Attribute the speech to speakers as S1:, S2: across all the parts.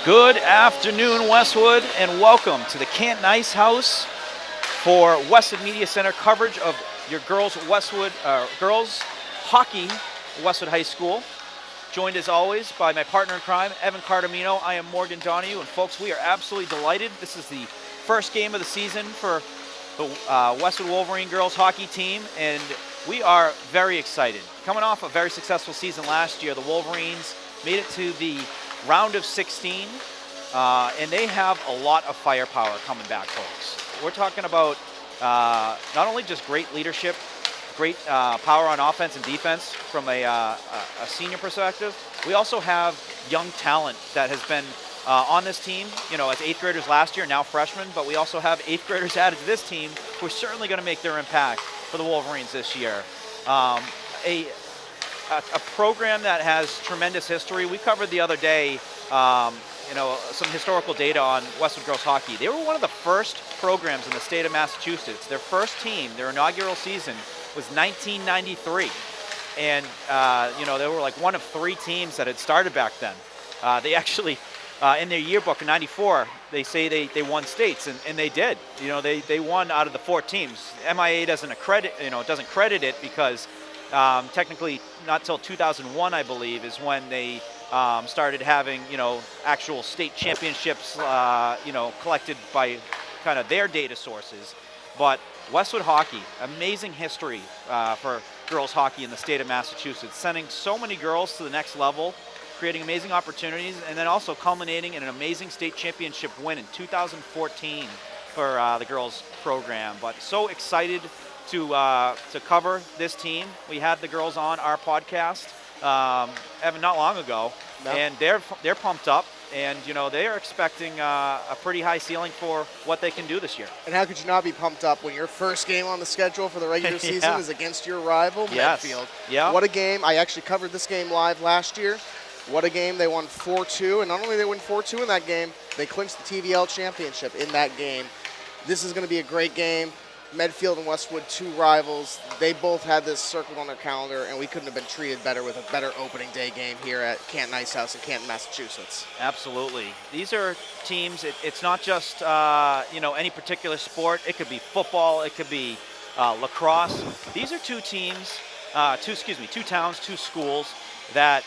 S1: Good afternoon, Westwood, and welcome to the Canton Ice House for Westwood Media Center coverage of your girls hockey, Westwood High School. Joined as always by my partner in crime, Evan Cardamino. I am Morgan Donahue, and folks, we are absolutely delighted. This is the first game of the season for the Westwood Wolverine girls hockey team, and we are very excited. Coming off a very successful season last year, the Wolverines made it to the round of 16, and they have a lot of firepower coming back, folks. We're talking about not only just great leadership, great power on offense and defense from a senior perspective. We also have young talent that has been on this team, you know, as 8th graders last year, now freshmen, but we also have 8th graders added to this team who are certainly going to make their impact for the Wolverines this year. A program that has tremendous history. We covered the other day, some historical data on Westwood Girls Hockey. They were one of the first programs in the state of Massachusetts. Their first team, their inaugural season, was 1993. And, they were like one of 3 teams that had started back then. They actually, in their yearbook in 94, they say they won states, and they did. You know, they won out of the 4 teams. MIA doesn't credit it because technically not till 2001, I believe, is when they started having, actual state championships, collected by kind of their data sources. But Westwood Hockey, amazing history for girls hockey in the state of Massachusetts, sending so many girls to the next level, creating amazing opportunities, and then also culminating in an amazing state championship win in 2014 for the girls program. But so excited to cover this team. We had the girls on our podcast, Evan, not long ago, and they're pumped up, and they are expecting a pretty high ceiling for what they can do this year.
S2: And how could you not be pumped up when your first game on the schedule for the regular season is against your rival, Medfield?
S1: Yeah.
S2: What a game. I actually covered this game live last year. What a game. They won 4-2, and not only they win 4-2 in that game, they clinched the TVL championship in that game. This is going to be a great game. Medfield and Westwood, 2 rivals. They both had this circled on their calendar, and we couldn't have been treated better with a better opening day game here at Canton Ice House in Canton, Massachusetts.
S1: Absolutely. These are teams, it's not just, any particular sport. It could be football. It could be lacrosse. These are 2 teams, 2 towns, 2 schools that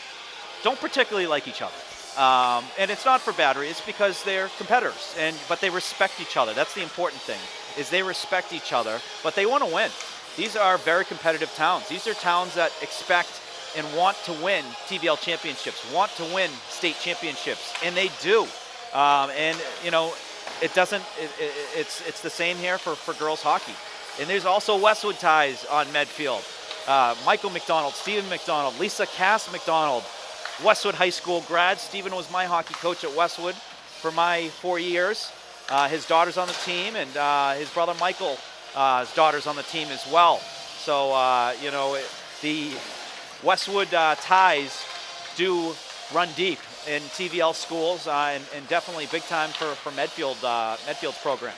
S1: don't particularly like each other. And it's not for battery. It's because they're competitors, but they respect each other. That's the important thing, is they respect each other, but they want to win. These are very competitive towns. These are towns that expect and want to win TVL championships, want to win state championships, and they do. It's the same here for girls hockey. And there's also Westwood ties on Medfield. Michael McDonald, Stephen McDonald, Lisa Cass McDonald, Westwood High School grad. Stephen was my hockey coach at Westwood for my 4 years. His daughter's on the team, and his brother Michael, his daughter's on the team as well. So, the Westwood ties do run deep in TVL schools, and definitely big time for Medfield's program.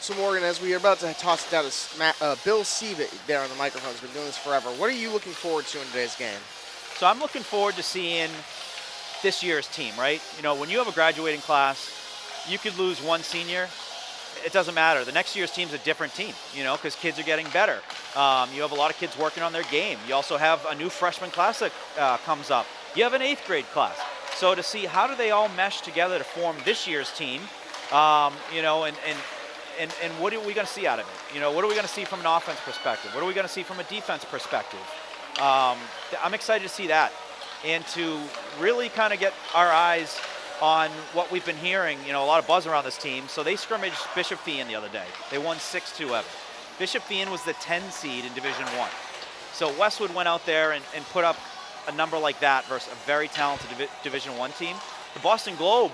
S2: So, Morgan, as we are about to toss it down to Bill Siebert there on the microphone, has been doing this forever. What are you looking forward to in today's game?
S1: So I'm looking forward to seeing this year's team, right? When you have a graduating class, you could lose one senior. It doesn't matter. The next year's team's a different team, because kids are getting better. You have a lot of kids working on their game. You also have a new freshman class that comes up. You have an 8th grade class. So to see how do they all mesh together to form this year's team, and what are we going to see out of it? What are we going to see from an offense perspective? What are we going to see from a defense perspective? I'm excited to see that, and to really kind of get our eyes on what we've been hearing, a lot of buzz around this team. So they scrimmaged Bishop Fien the other day. They won 6-2, Evan. Bishop Fien was the 10 seed in Division 1. So Westwood went out there and put up a number like that versus a very talented Division 1 team. The Boston Globe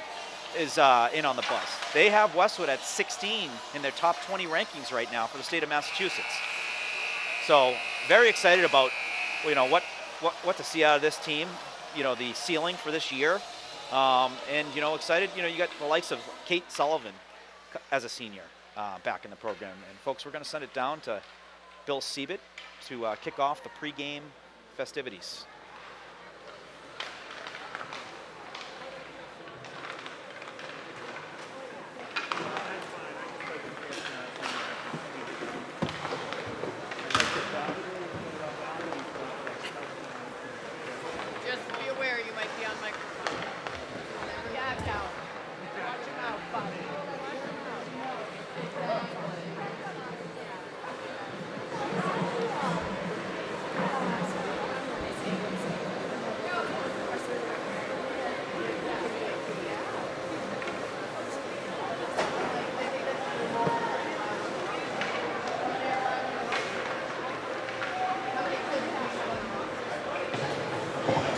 S1: is in on the bus. They have Westwood at 16 in their top 20 rankings right now for the state of Massachusetts. So very excited about what to see out of this team, the ceiling for this year. Excited, you got the likes of Kate Sullivan as a senior back in the program. And folks, we're going to send it down to Bill Siebert to kick off the pregame festivities.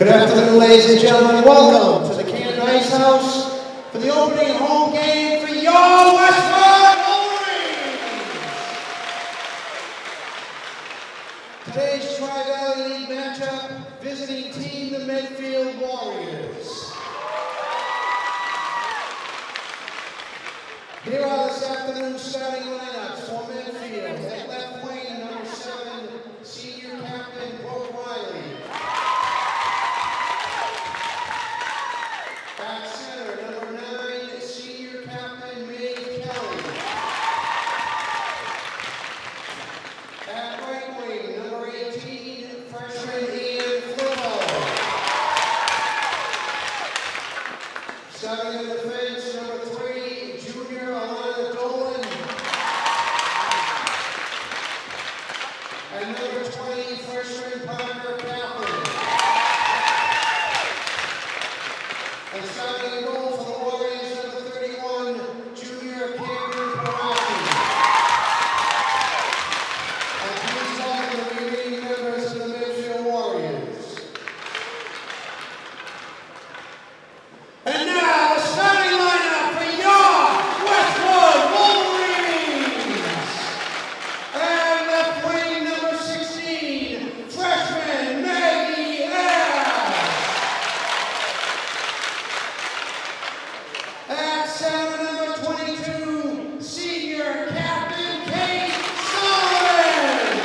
S3: Good afternoon, ladies and gentlemen. Welcome to the Canton Ice House for the opening home game for your Westwood Wolverines. Today's Tri-Valley League matchup, visiting team the Medfield Warriors. Here are this afternoon's starting lineups for Medfield. At left wing, number 7, senior captain Brooke Riley. Back center, number 9, senior captain Mae Kelly. At right wing, number 18, freshman Ian Flippo. Starting in defense, number 3, junior Alana Dolan. And number 20, freshman Parker Kaplan. And starting in goal for the Warriors, number 31, junior Cameron Paraki. And please welcome the remaining members of the Medfield Warriors. And now, the starting lineup for your Westwood Wolverines. And left wing, number 16, freshman Maggie Ayers. At center, number 22, senior captain Kate Sullivan.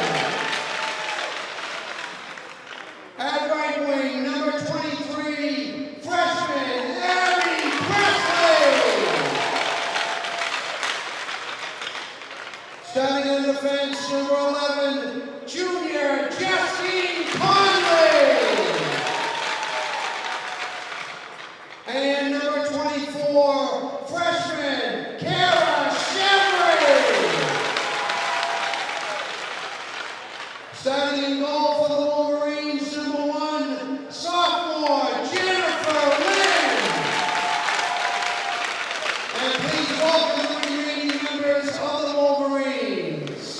S3: At right wing, number 23, freshman Abby Presley. Starting in defense, number 11, junior Justine Conley. And number 24, freshman Kara Sherry. Starting in goal for the Wolverines, number 1, sophomore Jennifer Lynn. And please welcome the remaining members of the Wolverines.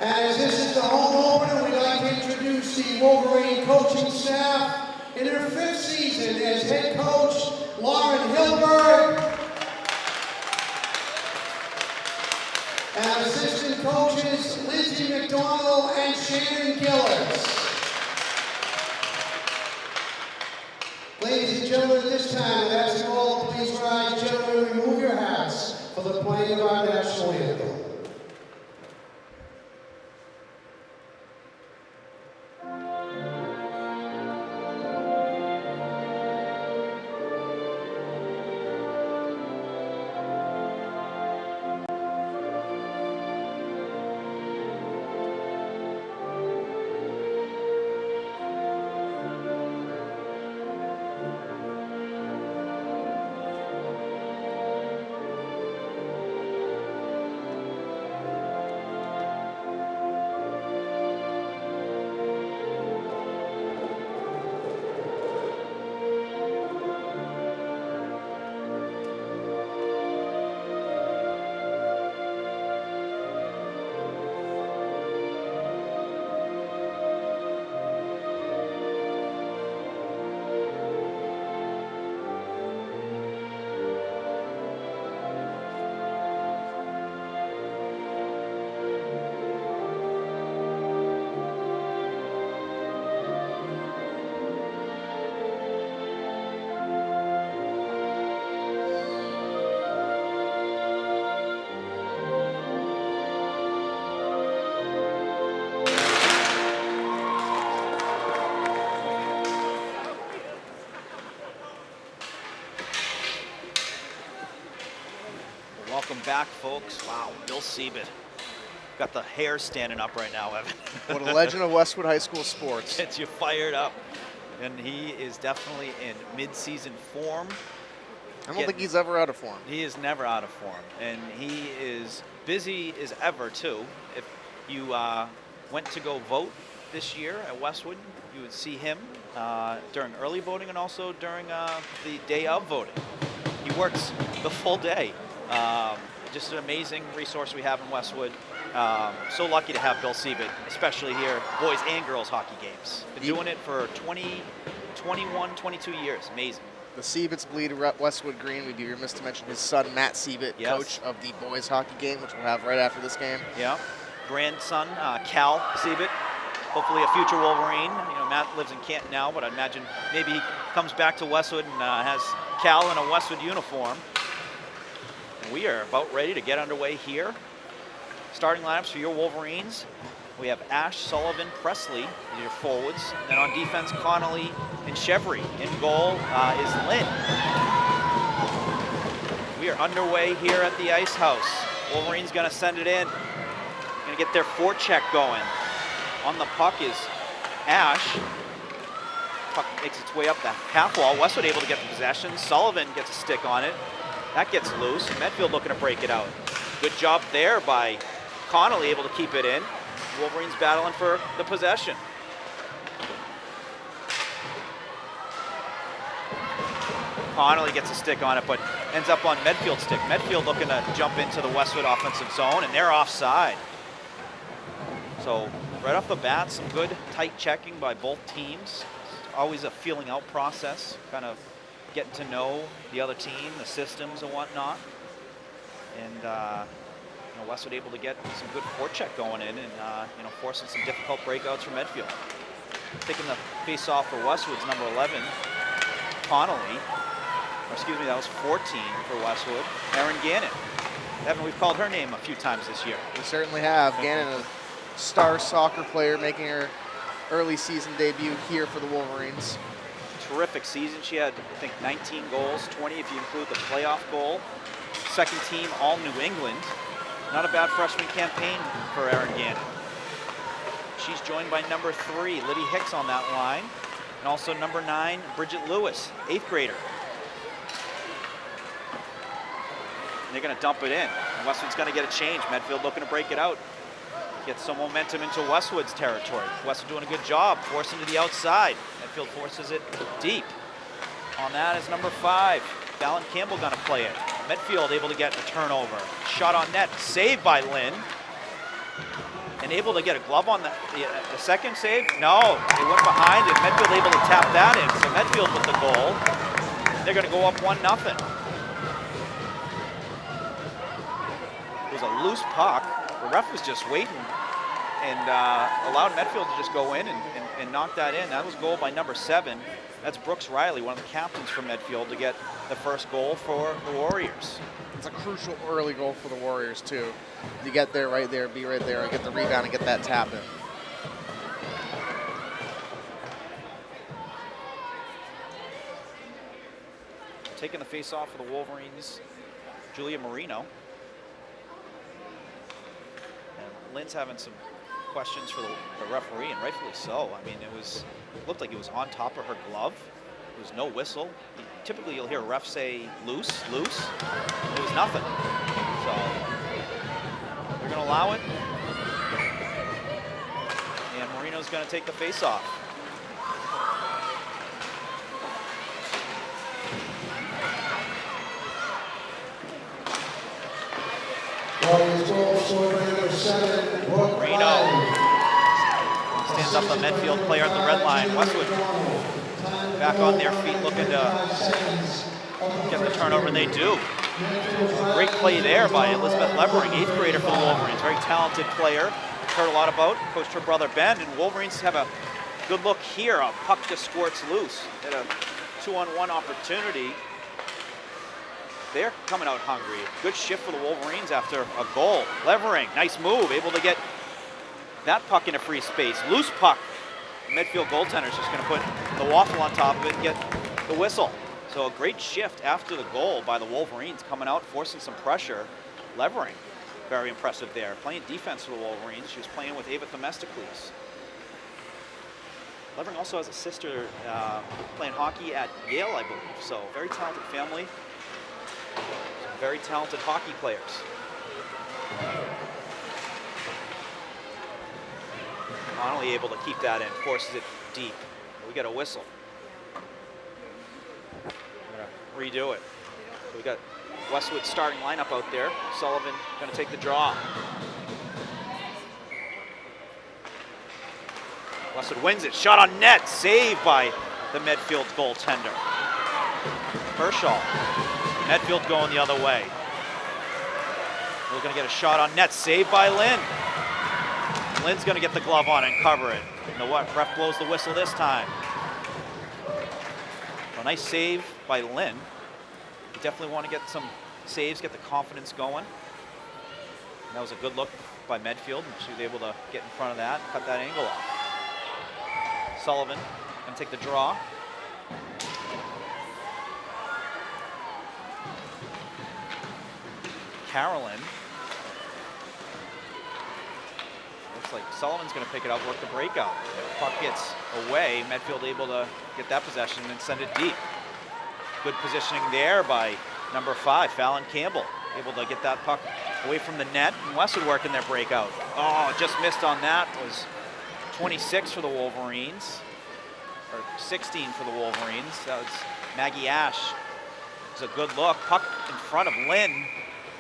S3: As this is the home opener, we'd like to introduce the Wolverine coaching staff in her 5th season as head coach, Lauren Hilberg. And assistant coaches, Lindsay McDonald and Shannon Gillis. Ladies and gentlemen, at this time, I'd ask you all to please rise. Gentlemen, remove your hats for the playing of our national anthem.
S1: Welcome back, folks. Wow, Bill Siebert. Got the hair standing up right now, Evan.
S2: What a legend of Westwood High School sports.
S1: Gets you fired up. And he is definitely in mid-season form.
S2: I don't think he's ever out of form.
S1: He is never out of form. And he is busy as ever, too. If you went to go vote this year at Westwood, you would see him during early voting and also during the day of voting. He works the full day. Just an amazing resource we have in Westwood. So lucky to have Bill Siebert, especially here, boys and girls hockey games. Been doing it for 20, 21, 22 years. Amazing.
S2: The Sieberts bleed Westwood Green. We'd be remiss to mention his son, Matt Siebert,
S1: Yes.
S2: coach of the boys hockey game, which we'll have right after this game.
S1: Yeah. Grandson, Cal Siebert, hopefully a future Wolverine. You know, Matt lives in Canton now, but I'd imagine maybe he comes back to Westwood and has Cal in a Westwood uniform. And we are about ready to get underway here. Starting lineups for your Wolverines. We have Ash, Sullivan, Presley, your forwards. Then on defense, Connolly and Chevry. In goal is Lynn. We are underway here at the Ice House. Wolverines gonna send it in. Gonna get their forecheck going. On the puck is Ash. Puck makes its way up the half wall. Westwood able to get the possession. Sullivan gets a stick on it. That gets loose. Medfield looking to break it out. Good job there by Connolly, able to keep it in. Wolverines battling for the possession. Connolly gets a stick on it, but ends up on Medfield's stick. Medfield looking to jump into the Westwood offensive zone, and they're offside. So right off the bat, some good tight checking by both teams. Always a feeling out process, kind of getting to know the other team, the systems and whatnot. And Westwood able to get some good forecheck going in and forcing some difficult breakouts for Medfield. Taking the face off for Westwood's number 11, Connolly. Or excuse me, that was 14 for Westwood. Erin Gannon. Evan, we've called her name a few times this year.
S2: We certainly have. Gannon, a star soccer player, making her early season debut here for the Wolverines.
S1: Terrific season. She had, I think, 19 goals, 20 if you include the playoff goal. Second team All New England. Not a bad freshman campaign for Erin Gannon. She's joined by number 3, Libby Hicks on that line. And also number 9, Bridget Lewis, 8th grader. And they're gonna dump it in. And Westwood's gonna get a change. Medfield looking to break it out. Get some momentum into Westwood's territory. Westwood doing a good job, forcing to the outside. Medfield forces it deep. On that is number 5, Fallon Campbell gonna play it. Medfield able to get a turnover. Shot on net, saved by Lynn. And able to get a glove on the second save? No, they went behind it. Medfield able to tap that in. So Medfield with the goal. They're gonna go up 1-0. It was a loose puck. The ref was just waiting and allowed Medfield to just go in and knock that in. That was a goal by number 7. That's Brooks Riley, one of the captains for Medfield, to get the first goal for the Warriors.
S2: It's a crucial early goal for the Warriors, too. You get there, right there, be right there, and get the rebound and get that tap in.
S1: Taking the face off for the Wolverines, Julia Marino. And Lynn's having some questions for the referee, and rightfully so. I mean, looked like it was on top of her glove. There was no whistle. Typically, you'll hear a ref say loose, loose. It was nothing. So they're going to allow it. And Marino's going to take the face off.
S3: Warriors goal scored by number 7, Brooke
S1: Marino
S3: Riley.
S1: stands up the Medfield player at the red line. Westwood back on their feet looking to get the turnover, and they do. Great play there by Elizabeth Levering, 8th grader for the Wolverines. Very talented player. Heard a lot about. Coached her brother Ben, and Wolverines have a good look here. A puck just squirts loose. At a 2-on-1 opportunity. They're coming out hungry. Good shift for the Wolverines after a goal. Levering, nice move, able to get that puck into free space. Loose puck. The Medfield goaltender's just going to put the waffle on top of it and get the whistle. So a great shift after the goal by the Wolverines, coming out, forcing some pressure. Levering, very impressive there. Playing defense for the Wolverines. She was playing with Ava Themistocles. Levering also has a sister playing hockey at Yale, I believe. So very talented family. Some very talented hockey players. Connolly able to keep that in, forces it deep. We got a whistle. We're gonna redo it. So we got Westwood starting lineup out there. Sullivan gonna take the draw. Westwood wins it. Shot on net. Saved by the Medfield goaltender. Kershaw. Medfield going the other way. We're going to get a shot on net. Saved by Lynn. Lynn's going to get the glove on and cover it. And the ref blows the whistle this time. A nice save by Lynn. You definitely want to get some saves, get the confidence going. And that was a good look by Medfield, and she was able to get in front of that and cut that angle off. Sullivan going to take the draw. Carolyn. Looks like Sullivan's going to pick it up, work the breakout. The puck gets away. Medfield able to get that possession and send it deep. Good positioning there by number 5, Fallon Campbell. Able to get that puck away from the net, and Westwood working their breakout. Oh, just missed on that. Was 26 for the Wolverines, or 16 for the Wolverines. That was Maggie Ash. It was a good look. Puck in front of Lynn.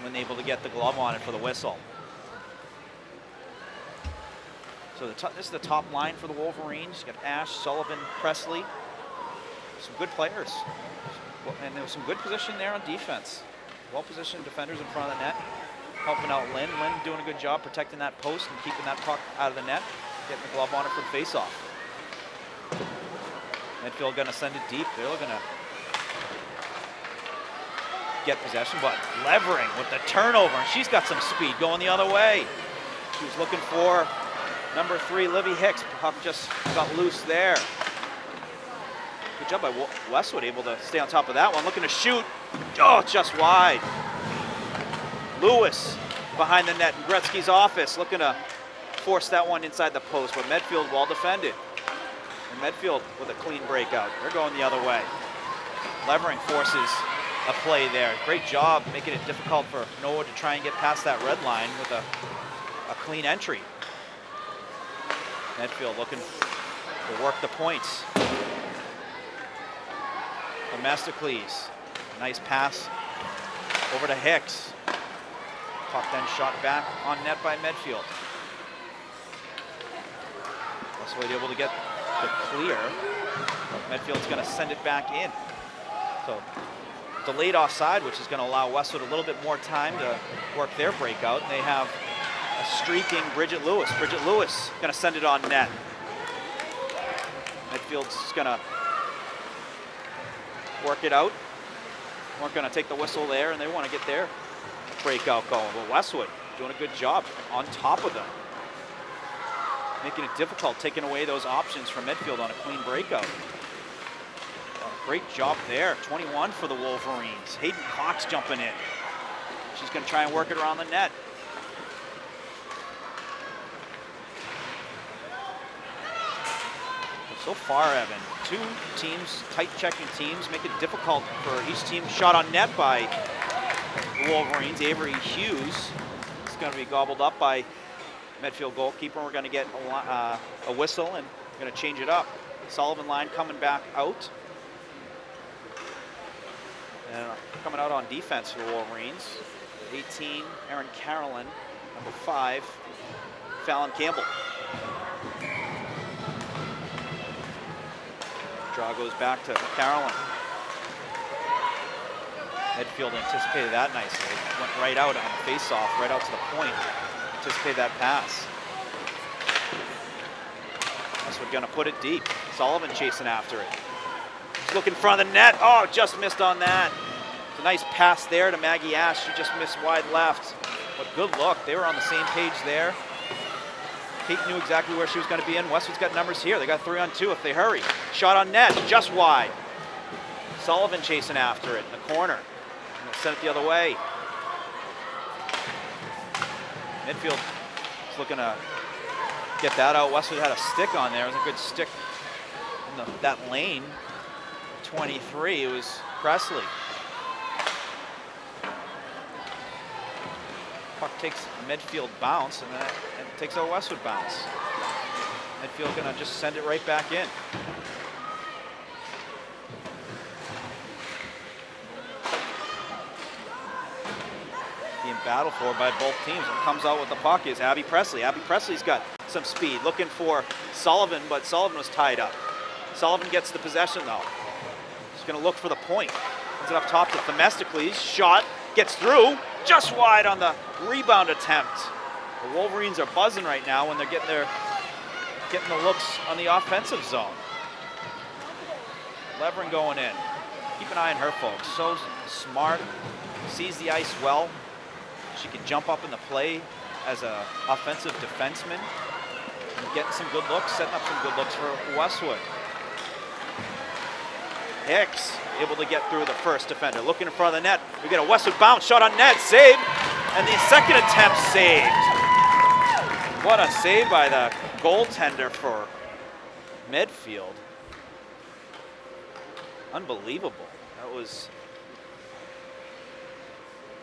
S1: Lynn able to get the glove on it for the whistle. So this is the top line for the Wolverines. You got Ash, Sullivan, Presley. Some good players. And there was some good position there on defense. Well-positioned defenders in front of the net, helping out Lynn. Lynn doing a good job protecting that post and keeping that puck out of the net, getting the glove on it for the face-off. Medfield going to send it deep. They're going to get possession, but Levering with the turnover. And she's got some speed going the other way. She was looking for number 3, Livy Hicks. Puck just got loose there. Good job by Westwood, able to stay on top of that one. Looking to shoot. Oh, just wide. Lewis behind the net in Gretzky's office, looking to force that one inside the post, but Medfield well defended. And Medfield with a clean breakout. They're going the other way. Levering forces a play there. Great job making it difficult for Noah to try and get past that red line with a clean entry. Medfield looking to work the points. Themistocles, nice pass over to Hicks. Puck then shot back on net by Medfield. Westwood able to get the clear. Medfield's going to send it back in. So delayed offside, which is going to allow Westwood a little bit more time to work their breakout. And they have a streaking Bridget Lewis. Bridget Lewis going to send it on net. Medfield's going to work it out. Weren't going to take the whistle there, and they want to get their breakout going. But Westwood doing a good job on top of them, making it difficult, taking away those options from Medfield on a clean breakout. Great job there. 21 for the Wolverines. Hayden Cox jumping in. She's going to try and work it around the net. So far, Evan, 2 teams, tight checking teams, make it difficult for each team. Shot on net by the Wolverines. Avery Hughes is going to be gobbled up by Medfield goalkeeper. We're going to get a whistle and we're going to change it up. Sullivan line coming back out. And coming out on defense for the Wolverines. 18, Erin Carolyn. Number 5, Fallon Campbell. Draw goes back to Carolyn. Medfield anticipated that nicely. Went right out on the face-off, right out to the point. Anticipated that pass. Westwood gonna put it deep. Sullivan chasing after it. He's looking in front of the net. Oh, just missed on that. It's a nice pass there to Maggie Ash. She just missed wide left. But good look. They were on the same page there. Kate knew exactly where she was going to be in. Westwood's got numbers here. They got 3-on-2 if they hurry. Shot on net, just wide. Sullivan chasing after it in the corner. And they'll send it the other way. Medfield is looking to get that out. Westwood had a stick on there. It was a good stick in that lane. 23, it was Presley. Puck takes a Medfield bounce and then it takes a Westwood bounce. Medfield gonna just send it right back in. Being battled for by both teams. What comes out with the puck is Abby Presley. Abby Presley's got some speed. Looking for Sullivan, but Sullivan was tied up. Sullivan gets the possession though. He's going to look for the point. Ends it up top to Themistocles. Shot gets through, just wide on the rebound attempt. The Wolverines are buzzing right now when they're getting the looks on the offensive zone. Levering going in. Keep an eye on her, folks. So smart, sees the ice well. She can jump up in the play as an offensive defenseman. And getting some good looks, setting up some good looks for Westwood. Hicks able to get through the first defender. Looking in front of the net. We get a Westwood bounce, shot on net, saved. And the second attempt saved. What a save by the goaltender for Medfield. Unbelievable. That was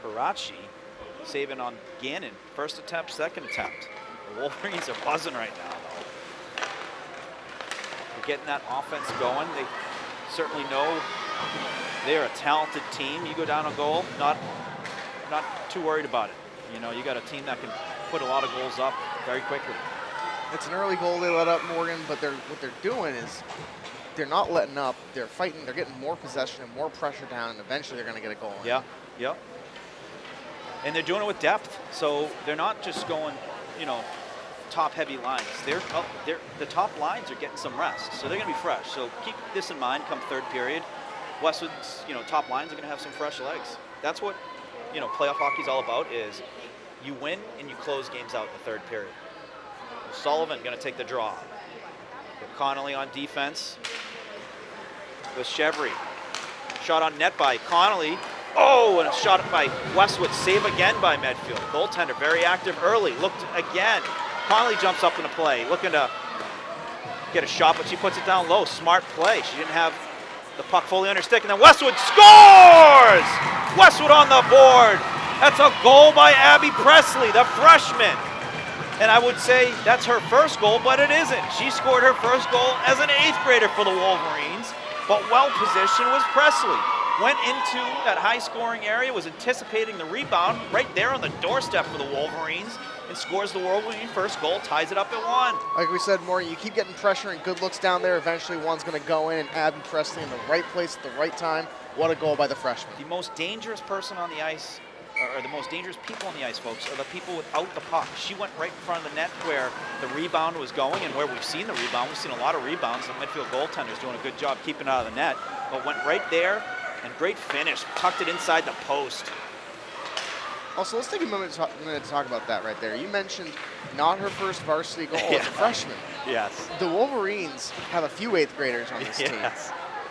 S1: Parachi saving on Gannon. First attempt, second attempt. The Wolverines are buzzing right now, though. They're getting that offense going. They certainly know they're a talented team. You go down a goal, not too worried about it. You know, you got a team that can put a lot of goals up very quickly.
S2: It's an early goal they let up, Morgan, but what they're doing is they're not letting up. They're fighting. They're getting more possession and more pressure down, and eventually they're going to get a goal in.
S1: Yeah. And they're doing it with depth, so they're not just going, you know, top-heavy lines. The top lines are getting some rest, so they're going to be fresh. So keep this in mind come third period. Westwood's, you know, top lines are going to have some fresh legs. That's what, you know, playoff hockey's all about, is you win and you close games out in the third period. Sullivan going to take the draw. With Connolly on defense. With Chevry. Shot on net by Connolly. Oh, and a shot by Westwood. Save again by Medfield. Goaltender very active early. Looked again. Connolly jumps up in the play. Looking to get a shot, but she puts it down low. Smart play. She didn't have the puck fully on her stick. And then Westwood scores! Westwood on the board. That's a goal by Abby Presley, the freshman. And I would say that's her first goal, but it isn't. She scored her first goal as an 8th grader for the Wolverines, but well-positioned was Presley. Went into that high-scoring area, was anticipating the rebound right there on the doorstep for the Wolverines, and scores the Wolverine first goal, ties it up at 1.
S2: Like we said, Morgan, you keep getting pressure and good looks down there. Eventually one's going to go in, and Abby Presley in the right place at the right time. What a goal by the freshman.
S1: The most dangerous person on the ice, or the most dangerous people on the ice, folks, are the people without the puck. She went right in front of the net where the rebound was going, and where we've seen the rebound. We've seen a lot of rebounds. The midfield goaltender's doing a good job keeping it out of the net, but went right there, and great finish. Tucked it inside the post.
S2: Also, let's take a minute to talk about that right there. You mentioned not her first varsity goal as a freshman.
S1: Yes.
S2: The Wolverines have a few 8th graders on this team.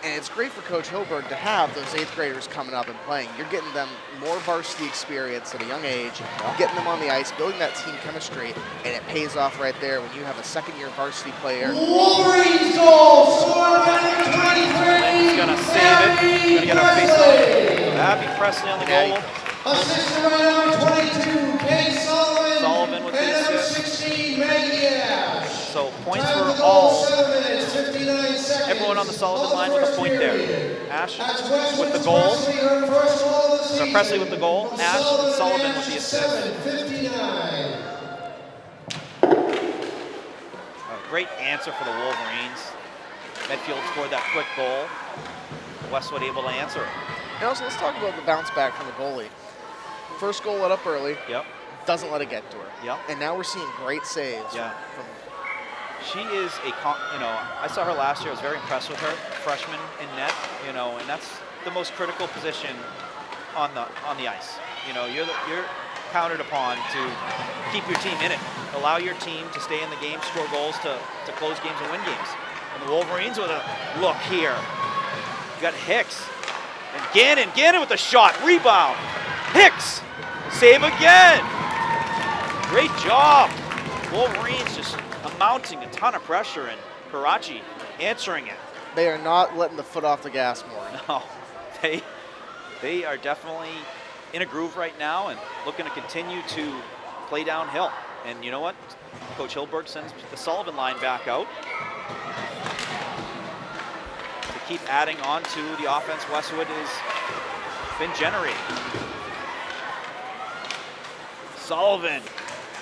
S2: And it's great for Coach Hilberg to have those 8th graders coming up and playing. You're getting them more varsity experience at a young age, getting them on the ice, building that team chemistry, and it pays off right there when you have a second-year varsity player.
S3: Wolverines goal, scored by number 23.
S1: He's going to save it. He's going to get a face-off. Abby Presley on the goal.
S3: Assisted by number 22, Kay Sullivan.
S1: Sullivan with the
S3: and number
S1: assist.
S3: 16, Maggie Ash.
S1: So points
S3: Time of
S1: for
S3: the goal,
S1: all.
S3: 7 minutes, 59 seconds.
S1: Everyone on the Sullivan line with a point there. Ash
S3: That's
S1: with
S3: Westwood's
S1: the goal.
S3: Presley, her first goal of the season.
S1: Presley with the goal.
S3: From
S1: Ash and Sullivan
S3: Ash,
S1: with the assist.
S3: 7:59.
S1: A great answer for the Wolverines. Medfield scored that quick goal. Westwood able to answer it.
S2: And also, let's talk about the bounce back from the goalie. First goal let up early.
S1: Yep.
S2: Doesn't let it get to her.
S1: Yep.
S2: And now we're seeing great saves.
S1: Yeah.
S2: From
S1: She is I saw her last year. I was very impressed with her, freshman in net, and that's the most critical position on the ice. You're counted upon to keep your team in it, allow your team to stay in the game, score goals to close games and win games. And the Wolverines with a look here. You got Hicks and Gannon with the shot, rebound. Hicks, save again. Great job. Wolverines just amounting a ton of pressure, and Karachi answering it.
S2: They are not letting the foot off the gas more.
S1: No, they are definitely in a groove right now and looking to continue to play downhill. And you know what? Coach Hilberg sends the Sullivan line back out to keep adding on to the offense Westwood has been generating. Sullivan,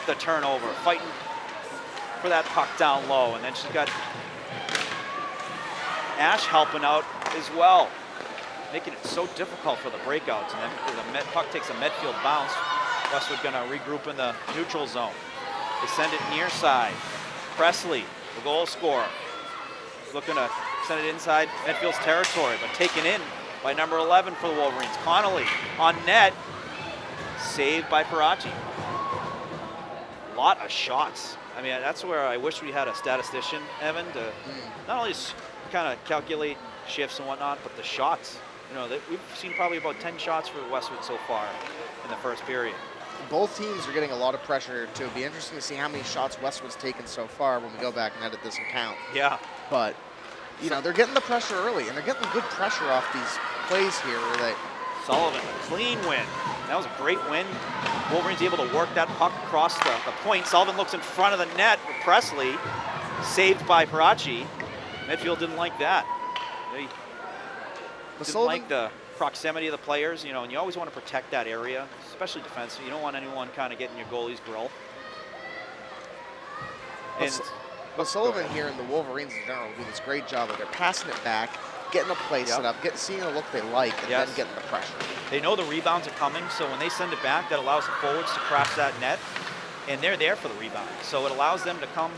S1: the turnover, fighting for that puck down low. And then she's got Ash helping out as well, making it so difficult for the breakouts. And then the puck takes a Medfield bounce. Westwood going to regroup in the neutral zone. They send it near side. Presley, the goal scorer, looking to send it inside Medfield's territory, but taken in by number 11 for the Wolverines. Connolly on net, saved by Parachi. A lot of shots. I mean, that's where I wish we had a statistician, Evan, to not only just kind of calculate shifts and whatnot, but the shots. You know, we've seen probably about 10 shots for Westwood so far in the first period.
S2: Both teams are getting a lot of pressure too. It'll be interesting to see how many shots Westwood's taken so far when we go back and edit this and count.
S1: Yeah.
S2: But, you know, they're getting the pressure early, and they're getting good pressure off these plays here where they...
S1: Sullivan, a clean win. That was a great win. Wolverines able to work that puck across the point. Sullivan looks in front of the net for Presley, saved by Parachi. Medfield didn't like that. They didn't like the proximity of the players, you know, and you always want to protect that area, especially defensive. You don't want anyone kind of getting your goalie's grill.
S2: But Sullivan here and the Wolverines in general do this great job of they're passing it back, getting a play set up, seeing a look they like, and then getting the pressure.
S1: They know the rebounds are coming, so when they send it back, that allows the forwards to crash that net, and they're there for the rebound. So it allows them to come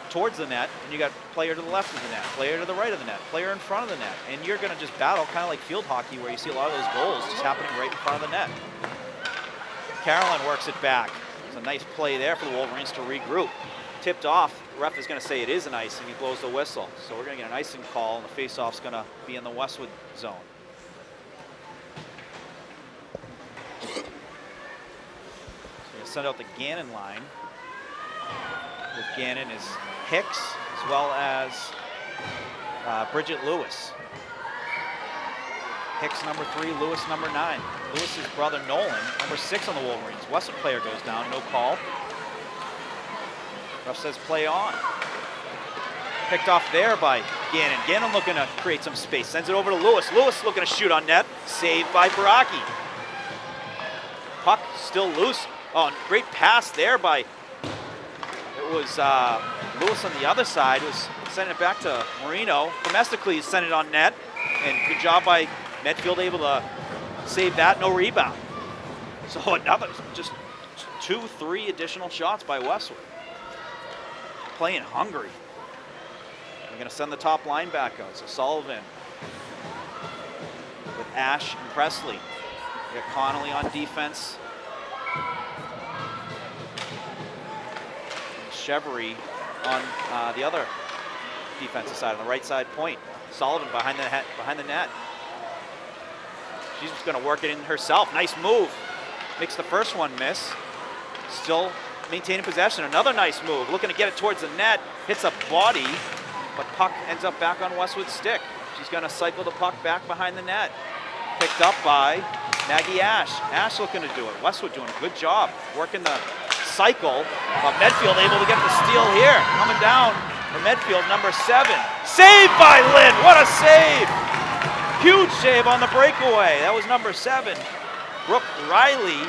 S1: towards the net, and you got player to the left of the net, player to the right of the net, player in front of the net, and you're going to just battle kind of like field hockey where you see a lot of those goals just happening right in front of the net. Carolyn works it back. It's a nice play there for the Wolverines to regroup. Tipped off, the ref is going to say it is an icing, he blows the whistle. So we're going to get an icing call, and the face-off's going to be in the Westwood zone. So you send out the Gannon line. With Gannon is Hicks, as well as Bridget Lewis. Hicks number 3, Lewis number 9. Lewis's brother Nolan, number 6 on the Wolverines. Westwood player goes down, no call. Ref says play on. Picked off there by Gannon. Gannon looking to create some space, sends it over to Lewis. Lewis looking to shoot on net, saved by Baraki. Puck still loose. Oh, great pass there by, it was Lewis on the other side, was sending it back to Marino. Domestically sent it on net, and good job by Medfield, able to save that, no rebound. So another, just 2-3 additional shots by Westwood. Playing hungry. We're going to send the top line back out. So Sullivan with Ash and Presley. We got Connolly on defense. Chevry on the other defensive side, on the right side point. Sullivan behind the net. She's just going to work it in herself. Nice move. Makes the first one miss. Still maintaining possession. Another nice move. Looking to get it towards the net. Hits a body, but puck ends up back on Westwood's stick. She's going to cycle the puck back behind the net. Picked up by Maggie Ash. Ash looking to do it. Westwood doing a good job working the cycle, but Medfield able to get the steal here. Coming down for Medfield, number 7. Saved by Lynn. What a save! Huge save on the breakaway. That was number 7. Brooke Riley,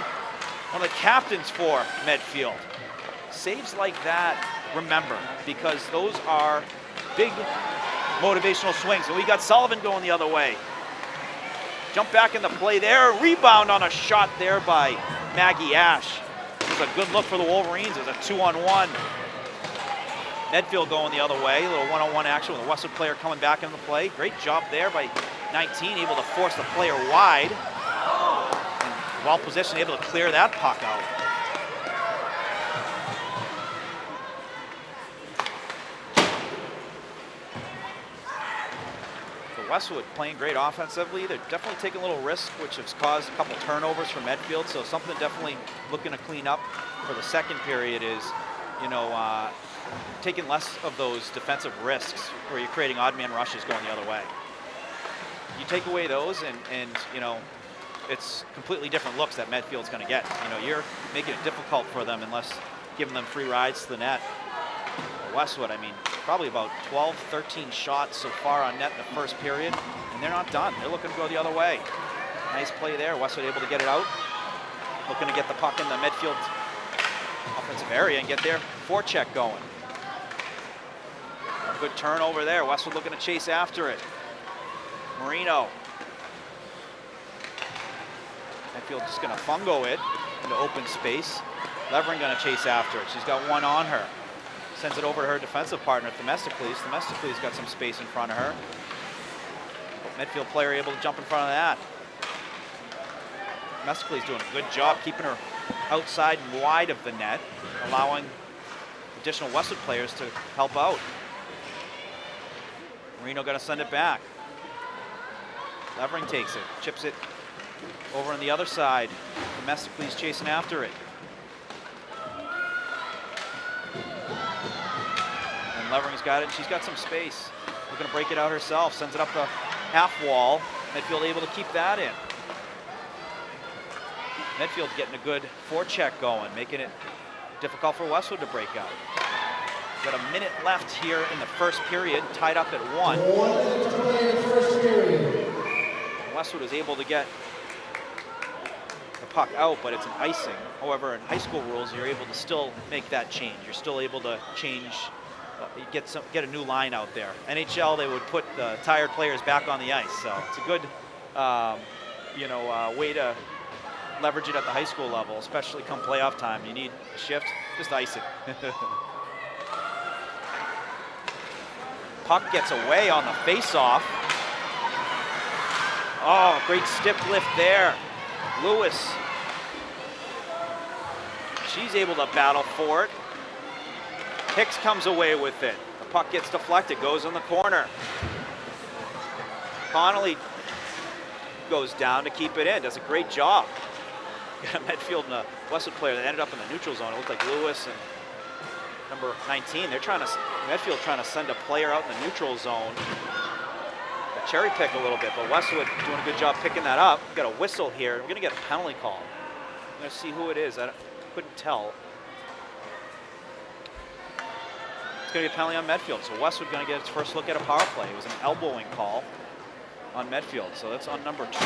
S1: one of the captains for Medfield. Saves like that, remember, because those are big motivational swings. And we got Sullivan going the other way. Jump back in the play there. Rebound on a shot there by Maggie Ash. It was a good look for the Wolverines. It was a 2-on-1. Medfield going the other way. A little one-on-one action with a Westwood player coming back into the play. Great job there by 19, able to force the player wide. And well positioned, able to clear that puck out. Westwood playing great offensively. They're definitely taking a little risk, which has caused a couple turnovers for Medfield. So something definitely looking to clean up for the second period is, taking less of those defensive risks where you're creating odd man rushes going the other way. You take away those and it's completely different looks that Medfield's going to get. You're making it difficult for them unless giving them free rides to the net. Westwood, probably about 12, 13 shots so far on net in the first period, and they're not done. They're looking to go the other way. Nice play there. Westwood able to get it out. Looking to get the puck in the Medfield offensive area and get their forecheck going. Good turnover there. Westwood looking to chase after it. Marino. Medfield just going to fungo it into open space. Levering going to chase after it. She's got one on her. Sends it over to her defensive partner, Themistocles. Themistocles got some space in front of her. Medfield player able to jump in front of that. Themistocles doing a good job keeping her outside and wide of the net, allowing additional Westwood players to help out. Marino going to send it back. Levering takes it, chips it over on the other side. Themistocles chasing after it. And Levering's got it, and she's got some space. Looking to break it out herself, sends it up the half wall. Medfield able to keep that in. Medfield getting a good forecheck going, making it difficult for Westwood to break out. Got a minute left here in the first period, tied up at 1.
S3: 1 minute to play in the first period.
S1: Westwood is able to get the puck out, but it's an icing. However, in high school rules, you're able to still make that change. You're still able to change, get a new line out there. NHL, they would put the tired players back on the ice, so it's a good, way to leverage it at the high school level, especially come playoff time. You need a shift, just ice it. Puck gets away on the face-off. Oh, great stiff lift there. Lewis. She's able to battle for it. Hicks comes away with it. The puck gets deflected, goes in the corner. Connolly goes down to keep it in, does a great job. Got a Medfield and a Westwood player that ended up in the neutral zone. It looked like Lewis and number 19. Medfield trying to send a player out in the neutral zone. A cherry pick a little bit, but Westwood doing a good job picking that up. We've got a whistle here. We're going to get a penalty call. I'm going to see who it is. I couldn't tell. It's going to be a penalty on Medfield. So Westwood going to get its first look at a power play. It was an elbowing call on Medfield. So that's on number 20,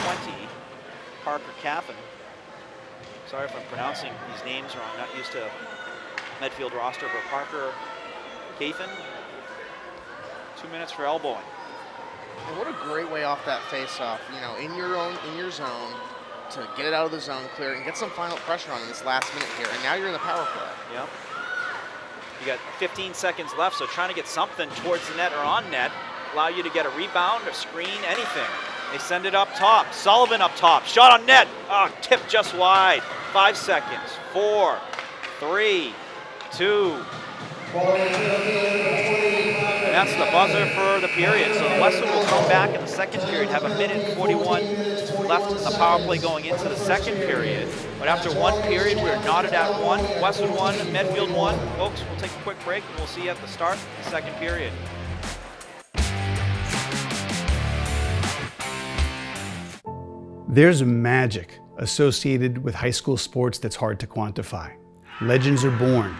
S1: Parker Caffin. Sorry if I'm pronouncing these names wrong. Not used to Medfield roster, but Parker Caffin. 2 minutes for elbowing.
S2: And what a great way off that face-off, in your zone, to get it out of the zone, clear, and get some final pressure on in this last minute here. And now you're in the power play.
S1: Yep. You got 15 seconds left, so trying to get something towards the net or on net, allow you to get a rebound, a screen, anything. They send it up top. Sullivan up top. Shot on net. Oh, tipped just wide. 5 seconds. 4, 3, 2. And that's the buzzer for the period. So the Westwood will come back in the second period, have a minute and 41 left in the power play going into the second period. But after one period, we're knotted at 1. Westwood 1, Medfield 1. Folks, we'll take a quick break and we'll see you at the start of the second period.
S4: There's magic associated with high school sports that's hard to quantify. Legends are born.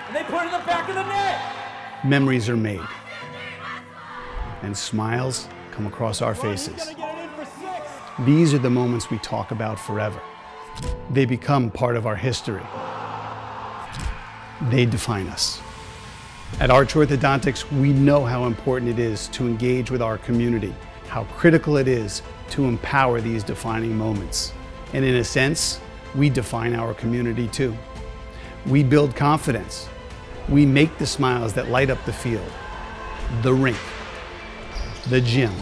S5: And they put it in the back of the net.
S4: Memories are made. And smiles come across our faces. These are the moments we talk about forever. They become part of our history. They define us. At Arch Orthodontics, we know how important it is to engage with our community, how critical it is to empower these defining moments. And in a sense, we define our community too. We build confidence. We make the smiles that light up the field, the rink, the gym,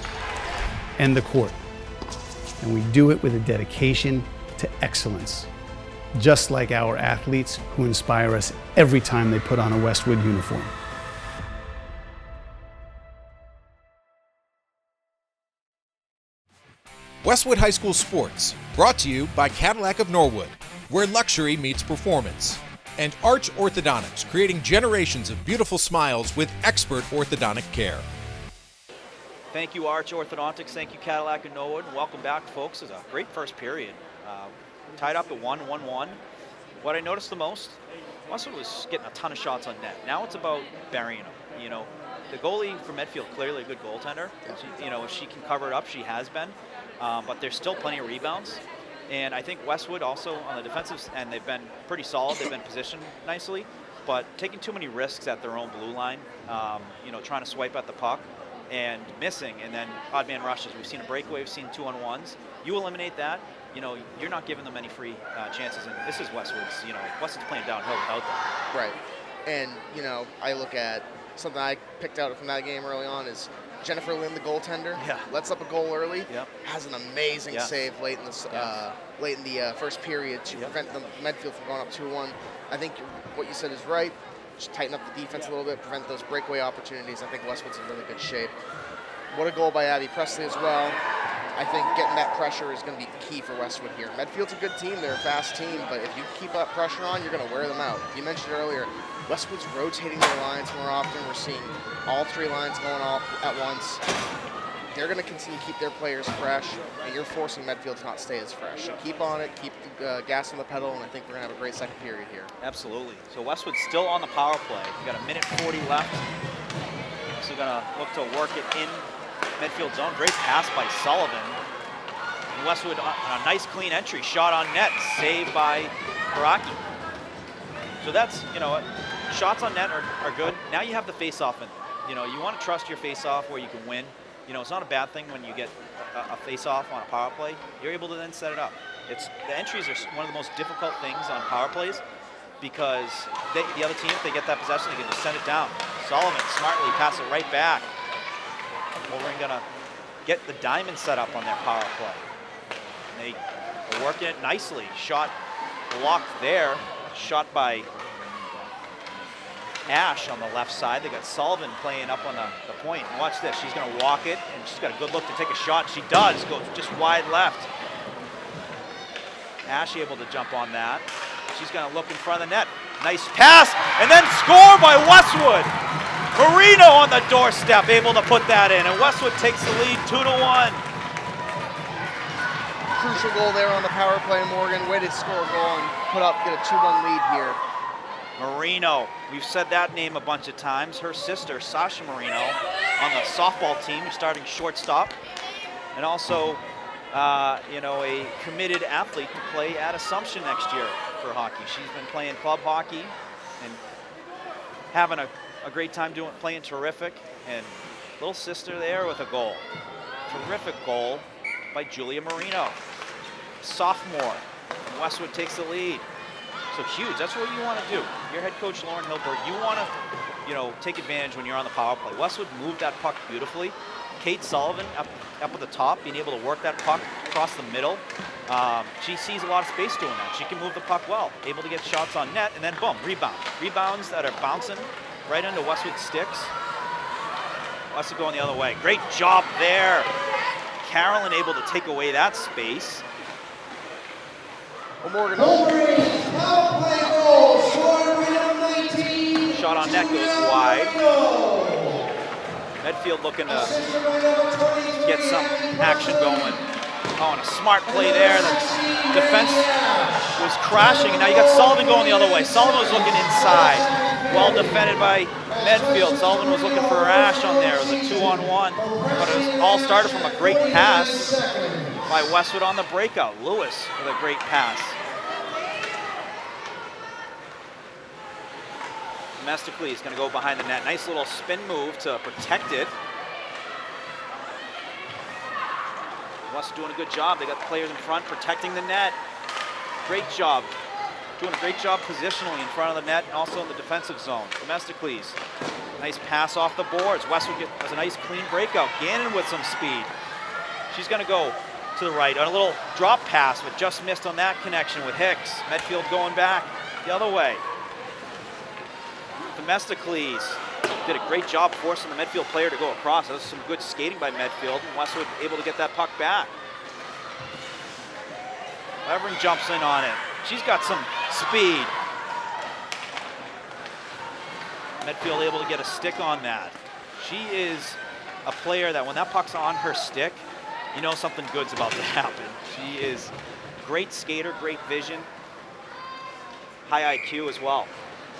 S4: and the court. And we do it with a dedication to excellence, just like our athletes who inspire us every time they put on a Westwood uniform.
S6: Westwood High School Sports, brought to you by Cadillac of Norwood, where luxury meets performance, and Arch Orthodontics, creating generations of beautiful smiles with expert orthodontic care.
S1: Thank you, Arch Orthodontics. Thank you, Cadillac of Norwood. Welcome back, folks. It's a great first period. Tied up at 1-1-1. What I noticed the most, Westwood was getting a ton of shots on net. Now it's about burying them. The goalie for Medfield, clearly a good goaltender. If she can cover it up, she has been. But there's still plenty of rebounds. And I think Westwood also on the defensive end, they've been pretty solid. They've been positioned nicely. but taking too many risks at their own blue line, trying to swipe at the puck and missing, and then odd man rushes. We've seen a breakaway, we've seen 2-on-1s. You eliminate that, you're not giving them any free chances, and this is Westwood's, Westwood's playing downhill without them.
S2: Right. And, I look at something I picked out from that game early on is Jennifer Lynn, the goaltender, lets up a goal early, has an amazing save late in the first period to prevent the Medfield from going up 2-1. I think what you said is right. Just tighten up the defense a little bit, prevent those breakaway opportunities. I think Westwood's in really good shape. What a goal by Abby Presley as well. I think getting that pressure is going to be key for Westwood here. Medfield's a good team. They're a fast team, but if you keep that pressure on, you're going to wear them out. You mentioned earlier, Westwood's rotating their lines more often. We're seeing all three lines going off at once. They're going to continue to keep their players fresh, and you're forcing Medfield to not stay as fresh. So keep on it, keep the gas on the pedal, and I think we're going to have a great second period here.
S1: Absolutely. So Westwood's still on the power play. We've got 1:40 left. So going to look to work it in Medfield zone. Great pass by Sullivan. And Westwood on a nice clean entry, shot on net, saved by Karaki. So that's, shots on net are good. Now you have the face-off, and you want to trust your face-off where you can win. It's not a bad thing when you get a face-off on a power play. You're able to then set it up. The entries are one of the most difficult things on power plays because the other team, if they get that possession, they can just send it down. Sullivan smartly pass it right back. Wolverine gonna get the diamond set up on their power play. And they are working it nicely. Shot blocked there. Shot by Ash on the left side. They got Sullivan playing up on the point. And watch this. She's going to walk it, and she's got a good look to take a shot. She does. Goes just wide left. Ash able to jump on that. She's going to look in front of the net. Nice pass, and then score by Westwood. Marino on the doorstep, able to put that in, and Westwood takes the lead 2-1.
S2: Crucial goal there on the power play, Morgan. Way to score a goal and get a 2-1 lead here.
S1: Marino, we've said that name a bunch of times. Her sister, Sasha Marino, on the softball team, starting shortstop, and also, a committed athlete to play at Assumption next year for hockey. She's been playing club hockey and having a great time playing terrific. And little sister there with a goal. Terrific goal by Julia Marino, sophomore. And Westwood takes the lead. So huge. That's what you want to do. Your head coach, Lauren Hilberg, you want to, take advantage when you're on the power play. Westwood moved that puck beautifully. Kate Sullivan up at the top, being able to work that puck across the middle. She sees a lot of space doing that. She can move the puck well, able to get shots on net, and then boom, rebound. Rebounds that are bouncing right into Westwood sticks. Westwood going the other way. Great job there. Carolyn able to take away that space.
S2: Well, Morgan.
S3: Power play goal, scored by number 19.
S1: Shot on net goes wide. Medfield looking to get some action going. Oh, and a smart play there. The defense was crashing, and now you got Sullivan going the other way. Sullivan was looking inside. Well defended by Medfield. Sullivan was looking for Ash on there. It was a 2-on-1, but it was all started from a great pass by Westwood on the breakout. Lewis with a great pass. Domestically, he's going to go behind the net. Nice little spin move to protect it. Westwood doing a good job. They got the players in front protecting the net. Great job. Doing a great job positionally in front of the net and also in the defensive zone. Domestically, nice pass off the boards. Westwood has a nice clean breakout. Gannon with some speed. She's going to go to the right on a little drop pass, but just missed on that connection with Hicks. Medfield going back the other way. Domestically did a great job forcing the Medfield player to go across. That was some good skating by Medfield, and Westwood able to get that puck back. Levering jumps in on it. She's got some speed. Medfield able to get a stick on that. She is a player that when that puck's on her stick, you know something good's about to happen. She is a great skater, great vision, high IQ as well.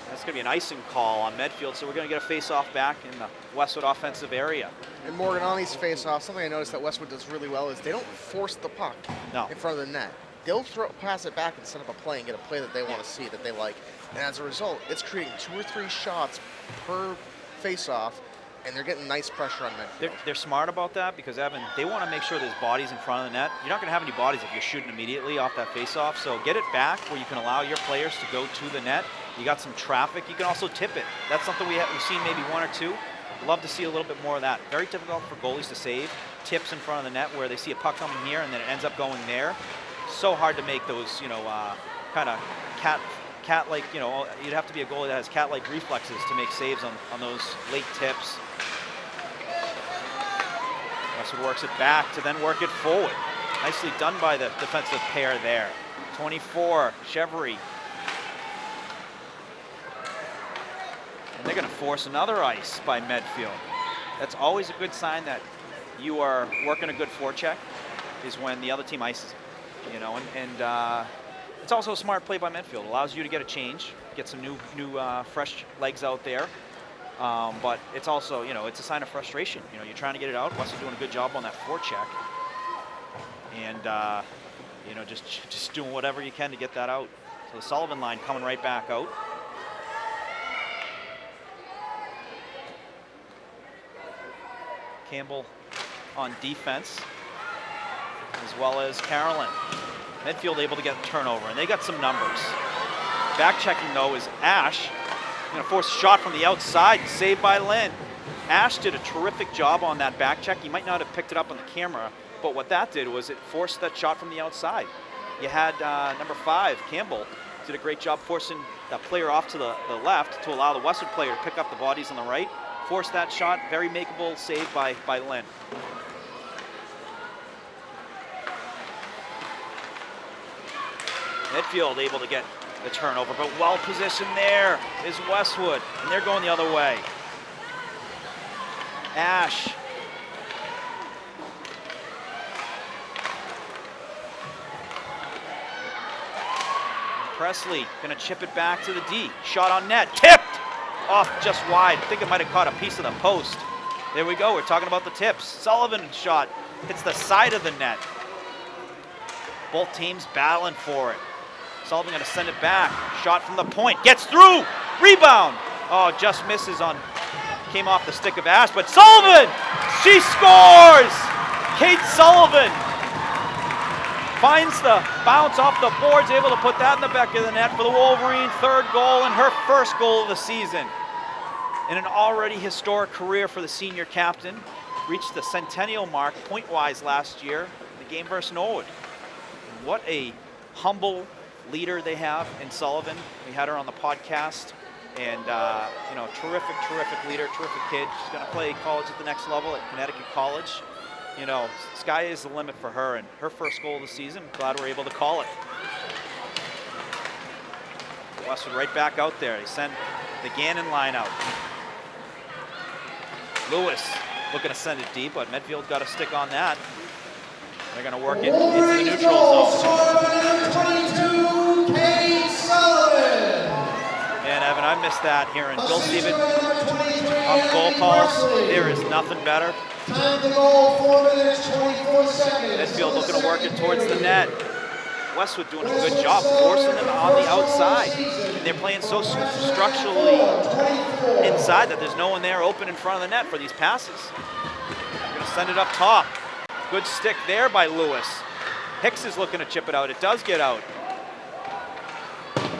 S1: That's going to be an icing call on Medfield, so we're going to get a face-off back in the Westwood offensive area.
S2: And Morgan, on these face-offs, something I noticed that Westwood does really well is they don't force the puck
S1: No.
S2: in front of the net. they'll pass it back and set up a play and get a play that they want to see, that they like. And as a result, it's creating 2 or 3 shots per face-off, and they're getting nice pressure on Medfield.
S1: They're smart about that because, Evan, they want to make sure there's bodies in front of the net. You're not going to have any bodies if you're shooting immediately off that face-off, so get it back where you can allow your players to go to the net. You got some traffic. You can also tip it. That's something we've seen maybe 1 or 2. Love to see a little bit more of that. Very difficult for goalies to save. Tips in front of the net where they see a puck coming here and then it ends up going there. So hard to make those, kind of cat-like, you'd have to be a goalie that has cat-like reflexes to make saves on those late tips. Westwood works it back to then work it forward. Nicely done by the defensive pair there. 24, Chevry. And they're going to force another ice by Medfield. That's always a good sign that you are working a good forecheck, is when the other team ices it. And it's also a smart play by Medfield. It allows you to get a change, get some new fresh legs out there. But it's also, it's a sign of frustration. You're trying to get it out. Westwood doing a good job on that forecheck. And, just doing whatever you can to get that out. So the Sullivan line coming right back out. Campbell on defense, as well as Carolyn. Medfield able to get a turnover, and they got some numbers. Back checking, though, is Ash. Going to force a shot from the outside, saved by Lynn. Ash did a terrific job on that back check. He might not have picked it up on the camera, but what that did was it forced that shot from the outside. You had number 5, Campbell, did a great job forcing that player off to the left to allow the Westwood player to pick up the bodies on the right. Forced that shot, very makeable save by Lynn. Medfield able to get the turnover, but well positioned there is Westwood, and they're going the other way. Ash. Presley gonna chip it back to the D. Shot on net, tipped! Off just wide. I think it might have caught a piece of the post. There we go, we're talking about the tips. Sullivan shot hits the side of the net. Both teams battling for it. Sullivan gonna send it back. Shot from the point, gets through! Rebound! Oh, just misses came off the stick of Ash, but Sullivan! She scores! Kate Sullivan finds the bounce off the boards, able to put that in the back of the net for the Wolverine. 3rd goal and her 1st goal of the season. In an already historic career for the senior captain. Reached the centennial mark point-wise last year in the game versus Norwood. And what a humble leader they have in Sullivan. We had her on the podcast, and terrific leader, terrific kid. She's going to play college at the next level at Connecticut College. Sky is the limit for her, and her 1st goal of the season. Glad we're able to call it. Westwood right back out there. They send the Gannon line out. Lewis looking to send it deep, but Medfield got a stick on that. They're going to work it into the neutral zone. And Evan, I missed that here in Bill Steven on goal calls. There is nothing better.
S3: Time to goal, 4 minutes, 24 seconds.
S1: Medfield looking to work it towards the net. Westwood doing a good job forcing them on the outside. And they're playing so structurally inside that there's no one there open in front of the net for these passes. They're going to send it up top. Good stick there by Lewis. Hicks is looking to chip it out. It does get out.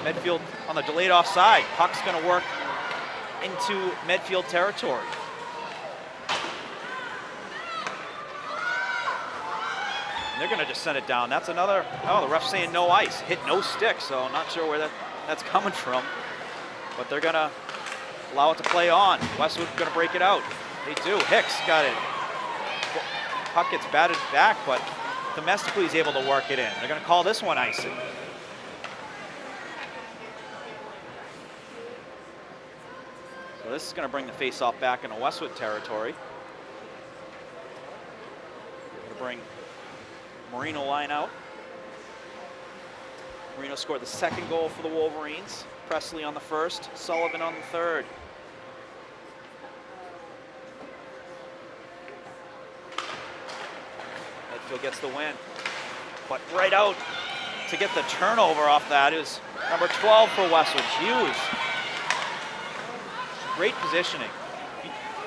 S1: Medfield on the delayed offside. Puck's going to work into Medfield territory. And they're going to just send it down. That's another, the ref's saying no ice. Hit no stick, so I'm not sure where that's coming from. But they're going to allow it to play on. Westwood going to break it out. They do. Hicks got it. Puck gets batted back, but domestically he's able to work it in. They're going to call this one icing. So this is going to bring the face-off back into Westwood territory. Going to bring Marino line out. Marino scored the 2nd goal for the Wolverines. Presley on the 1st, Sullivan on the 3rd. Medfield gets the win, but right out to get the turnover off that is number 12 for Westwood, Hughes. Great positioning.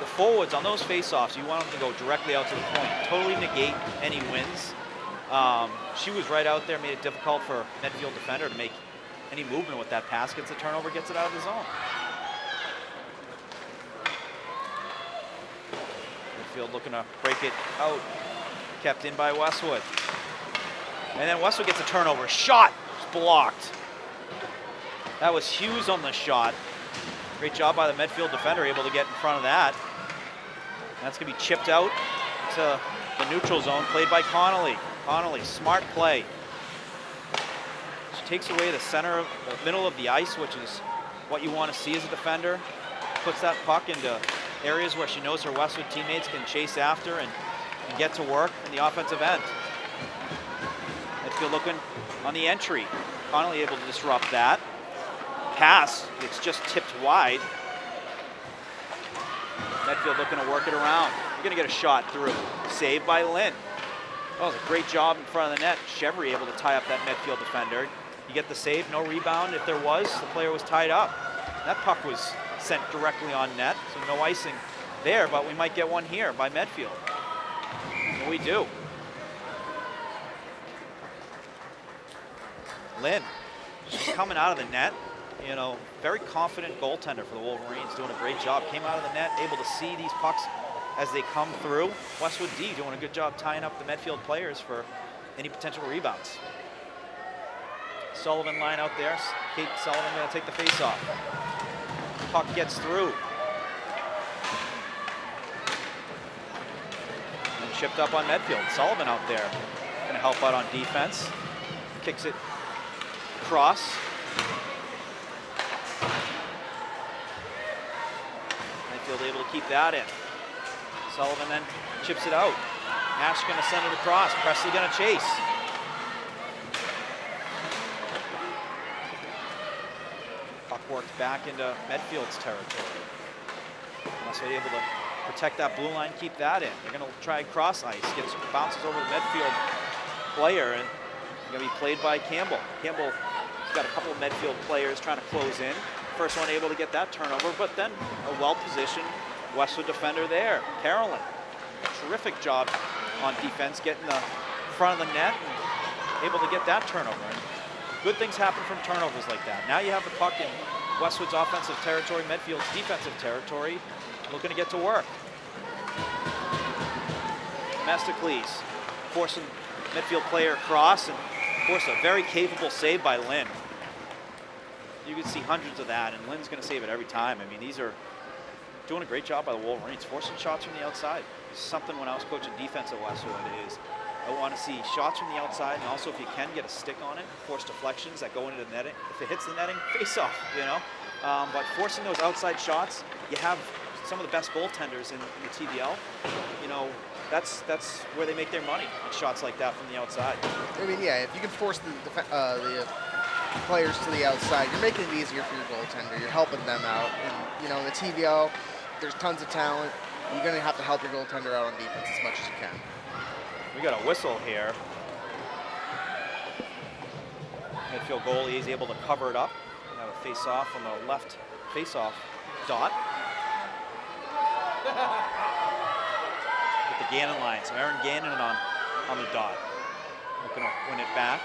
S1: The forwards on those face-offs, you want them to go directly out to the point, totally negate any wins. She was right out there, made it difficult for Medfield defender to make any movement with that pass. Gets the turnover, gets it out of the zone. Medfield looking to break it out. Kept in by Westwood. And then Westwood gets a turnover. Shot blocked. That was Hughes on the shot. Great job by the Medfield defender, able to get in front of that. That's going to be chipped out to the neutral zone, played by Connolly. Connolly, smart play. She takes away the center, the middle of the ice, which is what you want to see as a defender. Puts that puck into areas where she knows her Westwood teammates can chase after and get to work in the offensive end. Medfield looking on the entry. Connolly able to disrupt that. Pass, it's just tipped wide. Medfield looking to work it around. You're going to get a shot through. Saved by Lynn. That was a great job in front of the net. Chevry able to tie up that Medfield defender. You get the save, no rebound. If there was, the player was tied up. That puck was sent directly on net, so no icing there, but we might get one here by Medfield. And we do. Lynn, she's coming out of the net. You know, very confident goaltender for the Wolverines, doing a great job. Came out of the net, able to see these pucks as they come through. Westwood D doing a good job tying up the Medfield players for any potential rebounds. Sullivan line out there. Kate Sullivan going to take the face-off. Puck gets through. And chipped up on Medfield. Sullivan out there going to help out on defense. Kicks it across. Medfield able to keep that in. Sullivan then chips it out. Nash going to send it across. Presley going to chase. Puck worked back into Medfield's territory. Westwood able to protect that blue line, keep that in. They're going to try cross ice. Bounces over the Medfield player, and going to be played by Campbell. Campbell's got a couple of Medfield players trying to close in. First one able to get that turnover, but then a well-positioned Westwood defender there. Carolyn, terrific job on defense, getting the front of the net and able to get that turnover. And good things happen from turnovers like that. Now you have the puck in Westwood's offensive territory, Medfield's defensive territory, looking to get to work. Mesticles forcing Medfield player across, and of course a very capable save by Lynn. You can see hundreds of that, and Lynn's going to save it every time. I mean, these are doing a great job by the Wolverines, forcing shots from the outside. Something when I was coaching defense at Westwood is I want to see shots from the outside, and also if you can get a stick on it, force deflections that go into the netting. If it hits the netting, face off, you know. But forcing those outside shots, you have some of the best goaltenders in the TVL. You know, that's where they make their money on shots like that from the outside.
S2: I mean, yeah, if you can force the players to the outside, you're making it easier for your goaltender. You're helping them out. And, you know, in the TVL, there's tons of talent. You're going to have to help your goaltender out on defense as much as you can.
S1: We got a whistle here. Midfield goalie is able to cover it up. We have a face-off on the left face-off dot. With the Gannon line. So Aaron Gannon on the dot. Looking to win it back.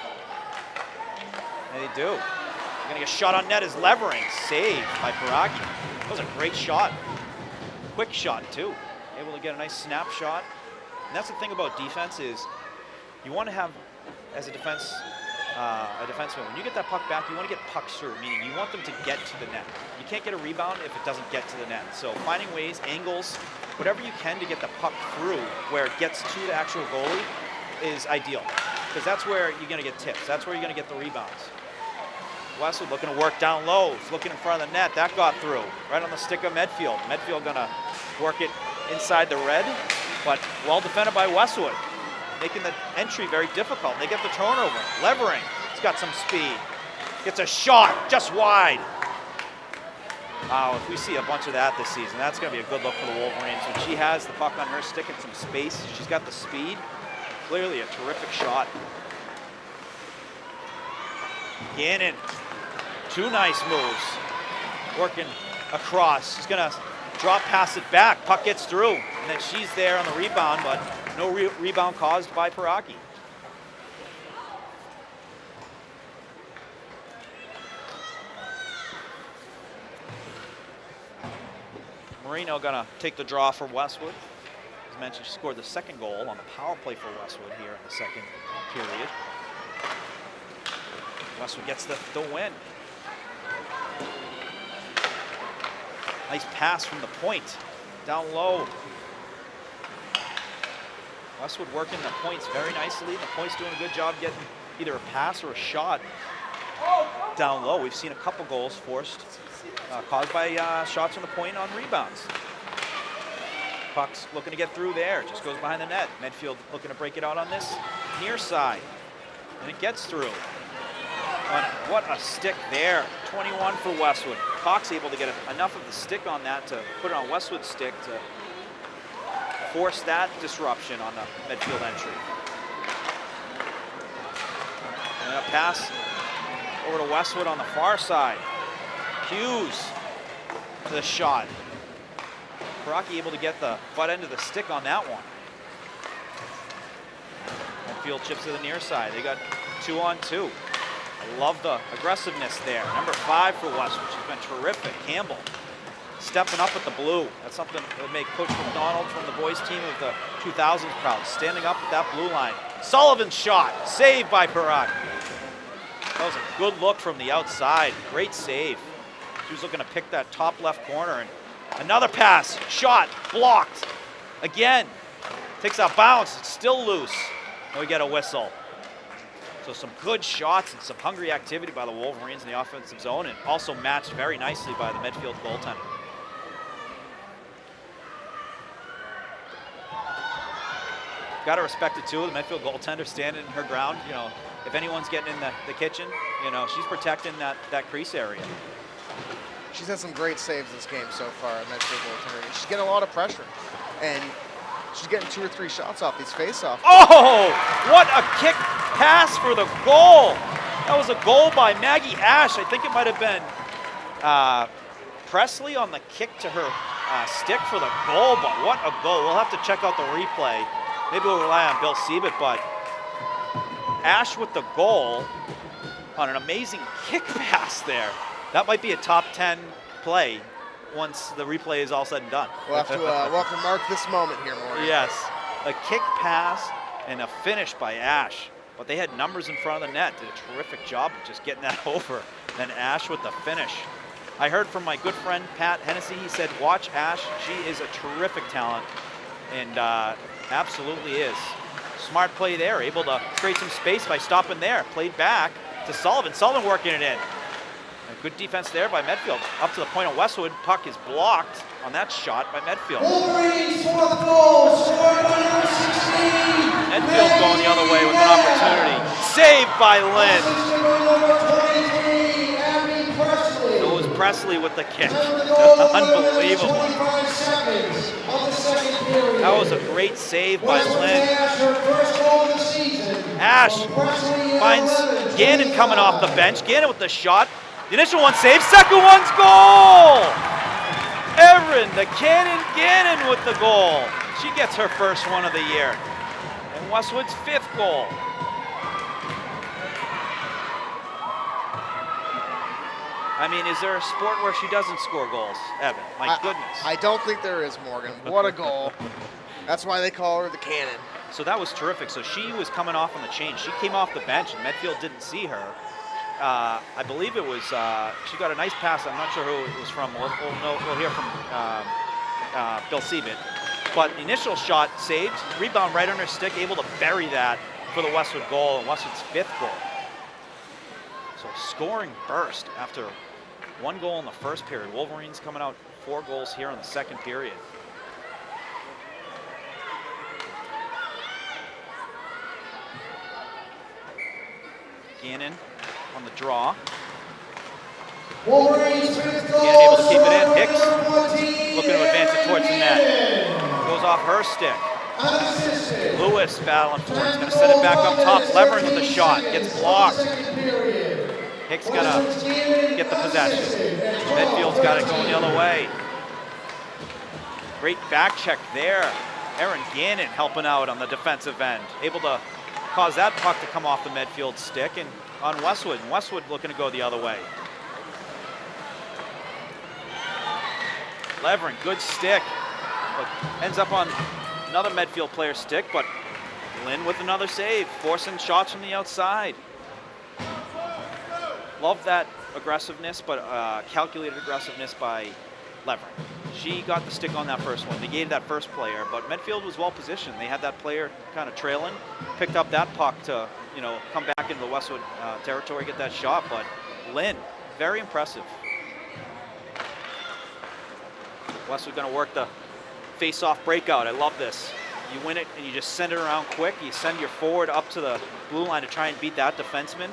S1: And they do. They're going to get shot on net as Levering. Saved by Paraki. That was a great shot. Quick shot, too. Able to get a nice snapshot. And that's the thing about defense is you want to have, as a defenseman, when you get that puck back, you want to get pucks through, meaning you want them to get to the net. You can't get a rebound if it doesn't get to the net. So finding ways, angles, whatever you can to get the puck through where it gets to the actual goalie is ideal. Because that's where you're going to get tips. That's where you're going to get the rebounds. Westwood looking to work down low. He's looking in front of the net. That got through. Right on the stick of Medfield. Medfield going to work it inside the red, but well defended by Westwood. Making the entry very difficult. They get the turnover. Levering. He's got some speed. Gets a shot just wide. Wow, if we see a bunch of that this season, that's going to be a good look for the Wolverines. When she has the puck on her stick and some space, she's got the speed. Clearly a terrific shot. Gannon, 2 nice moves. Working across. She's gonna drop pass it back. Puck gets through, and then she's there on the rebound, but no rebound caused by Piraki. Marino gonna take the draw for Westwood. As mentioned, she scored the second goal on the power play for Westwood here in the second period. Westwood gets the win. Nice pass from the point, down low. Westwood working the points very nicely. The points doing a good job getting either a pass or a shot down low. We've seen a couple goals forced, caused by shots from the point on rebounds. Puck's looking to get through there, just goes behind the net. Medfield looking to break it out on this near side, and it gets through. But what a stick there, 21 for Westwood. Cox able to get enough of the stick on that to put it on Westwood's stick to force that disruption on the Medfield entry. And a pass over to Westwood on the far side. Hughes to the shot. Piraki able to get the butt end of the stick on that one. Medfield chips to the near side. They got 2-on-2. I love the aggressiveness there. Number 5 for Westwood. She's been terrific. Campbell stepping up with the blue. That's something that would make Coach McDonald from the boys team of the 2000s proud. Standing up at that blue line. Sullivan's shot. Saved by Piraki. That was a good look from the outside. Great save. She was looking to pick that top left corner. And another pass. Shot. Blocked. Again. Takes a bounce. It's still loose. And we get a whistle. So some good shots and some hungry activity by the Wolverines in the offensive zone, and also matched very nicely by the Medfield goaltender. Got to respect it too. The Medfield goaltender standing her ground. You know, if anyone's getting in the kitchen, you know, she's protecting that crease area.
S2: She's had some great saves this game so far, Medfield goaltender. She's getting a lot of pressure, and she's getting 2 or 3 shots off these face-offs.
S1: Oh, what a kick pass for the goal. That was a goal by Maggie Ash. I think it might have been Presley on the kick to her stick for the goal, but what a goal. We'll have to check out the replay. Maybe we'll rely on Bill Siebert, but Ash with the goal on an amazing kick pass there. That might be a top 10 play once the replay is all said and done.
S2: We'll have to mark this moment here, Morgan.
S1: Yes, a kick pass and a finish by Ash. But they had numbers in front of the net. Did a terrific job of just getting that over. Then Ash with the finish. I heard from my good friend Pat Hennessy. He said, watch Ash. She is a terrific talent, and absolutely is. Smart play there. Able to create some space by stopping there. Played back to Sullivan. Sullivan working it in. A good defense there by Medfield. Up to the point of Westwood. Puck is blocked on that shot by Medfield.
S3: Wolverines 4th goal, scored by number 16.
S1: Medfield's going the other way with an opportunity. Saved by Lynn. So it was Presley with the kick. Unbelievable. That was a great save by Lynn. Ash finds Gannon coming off the bench. Gannon with the shot. The initial one saved, second one's goal! Erin, the Cannon Gannon with the goal. She gets her first one of the year. And Westwood's 5th goal. I mean, is there a sport where she doesn't score goals, Evan? My goodness.
S2: I don't think there is, Morgan. What a goal. That's why they call her the Cannon.
S1: So that was terrific. So she was coming off on the change. She came off the bench and Medfield didn't see her. I believe it was, she got a nice pass. I'm not sure who it was from. We'll hear from Bill Siebert. But the initial shot saved, rebound right on her stick, able to bury that for the Westwood goal, and Westwood's 5th goal. So scoring burst after 1 goal in the first period. Wolverines coming out 4 goals here in the second period. Gannon on the draw.
S3: Wolverines 5th goal,
S1: Gannon able to keep it in. Hicks
S3: number 14,
S1: looking to advance it towards the net. Goes off her stick.
S3: unassisted.
S1: Lewis battling for it. He's going to set it back up top. Levering with the shot. Gets blocked. Hick's gonna get the possession. Medfield's got it going the other way. Great back check there. Aaron Gannon helping out on the defensive end, able to cause that puck to come off the Medfield stick and on Westwood. And Westwood looking to go the other way. Levering, good stick, but ends up on another Medfield player's stick, but Lynn with another save, forcing shots from the outside. Love that aggressiveness, but calculated aggressiveness by Levering. She got the stick on that first one. They gave that first player, but Medfield was well positioned. They had that player kind of trailing, picked up that puck to, come back into the Westwood territory, get that shot, but Lynn, very impressive. Westwood going to work the face-off breakout. I love this. You win it and you just send it around quick. You send your forward up to the blue line to try and beat that defenseman.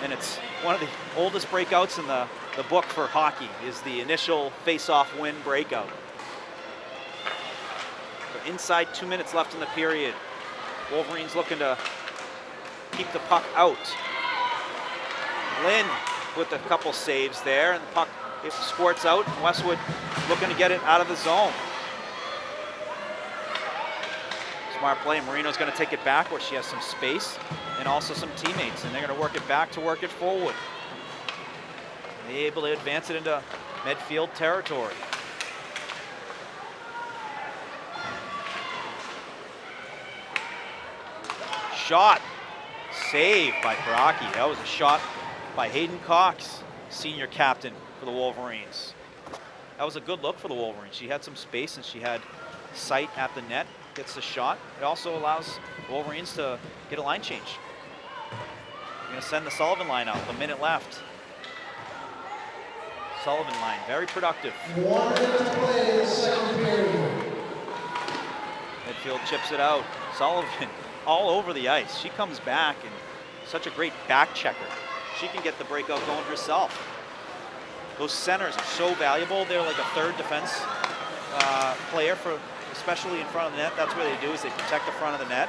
S1: And it's one of the oldest breakouts in the book for hockey is the initial face-off win breakout. So inside 2 minutes left in the period. Wolverines looking to keep the puck out. Lynn with a couple saves there, and the puck it squirts out. Westwood looking to get it out of the zone. Smart play. Marino's going to take it back where she has some space and also some teammates, and they're going to work it back to work it forward. They're able to advance it into Medfield territory. Shot. Saved by Karaki. That was a shot by Hayden Cox, senior captain for the Wolverines. That was a good look for the Wolverines. She had some space and she had sight at the net. Gets the shot. It also allows the Wolverines to get a line change. We're going to send the Sullivan line out. A minute left. Sullivan line, very productive.
S3: 1 minute to play in the second period.
S1: Medfield chips it out. Sullivan all over the ice. She comes back and such a great back checker. She can get the breakout going herself. Those centers are so valuable. They're like a third defense player, especially in front of the net. That's what they do is they protect the front of the net.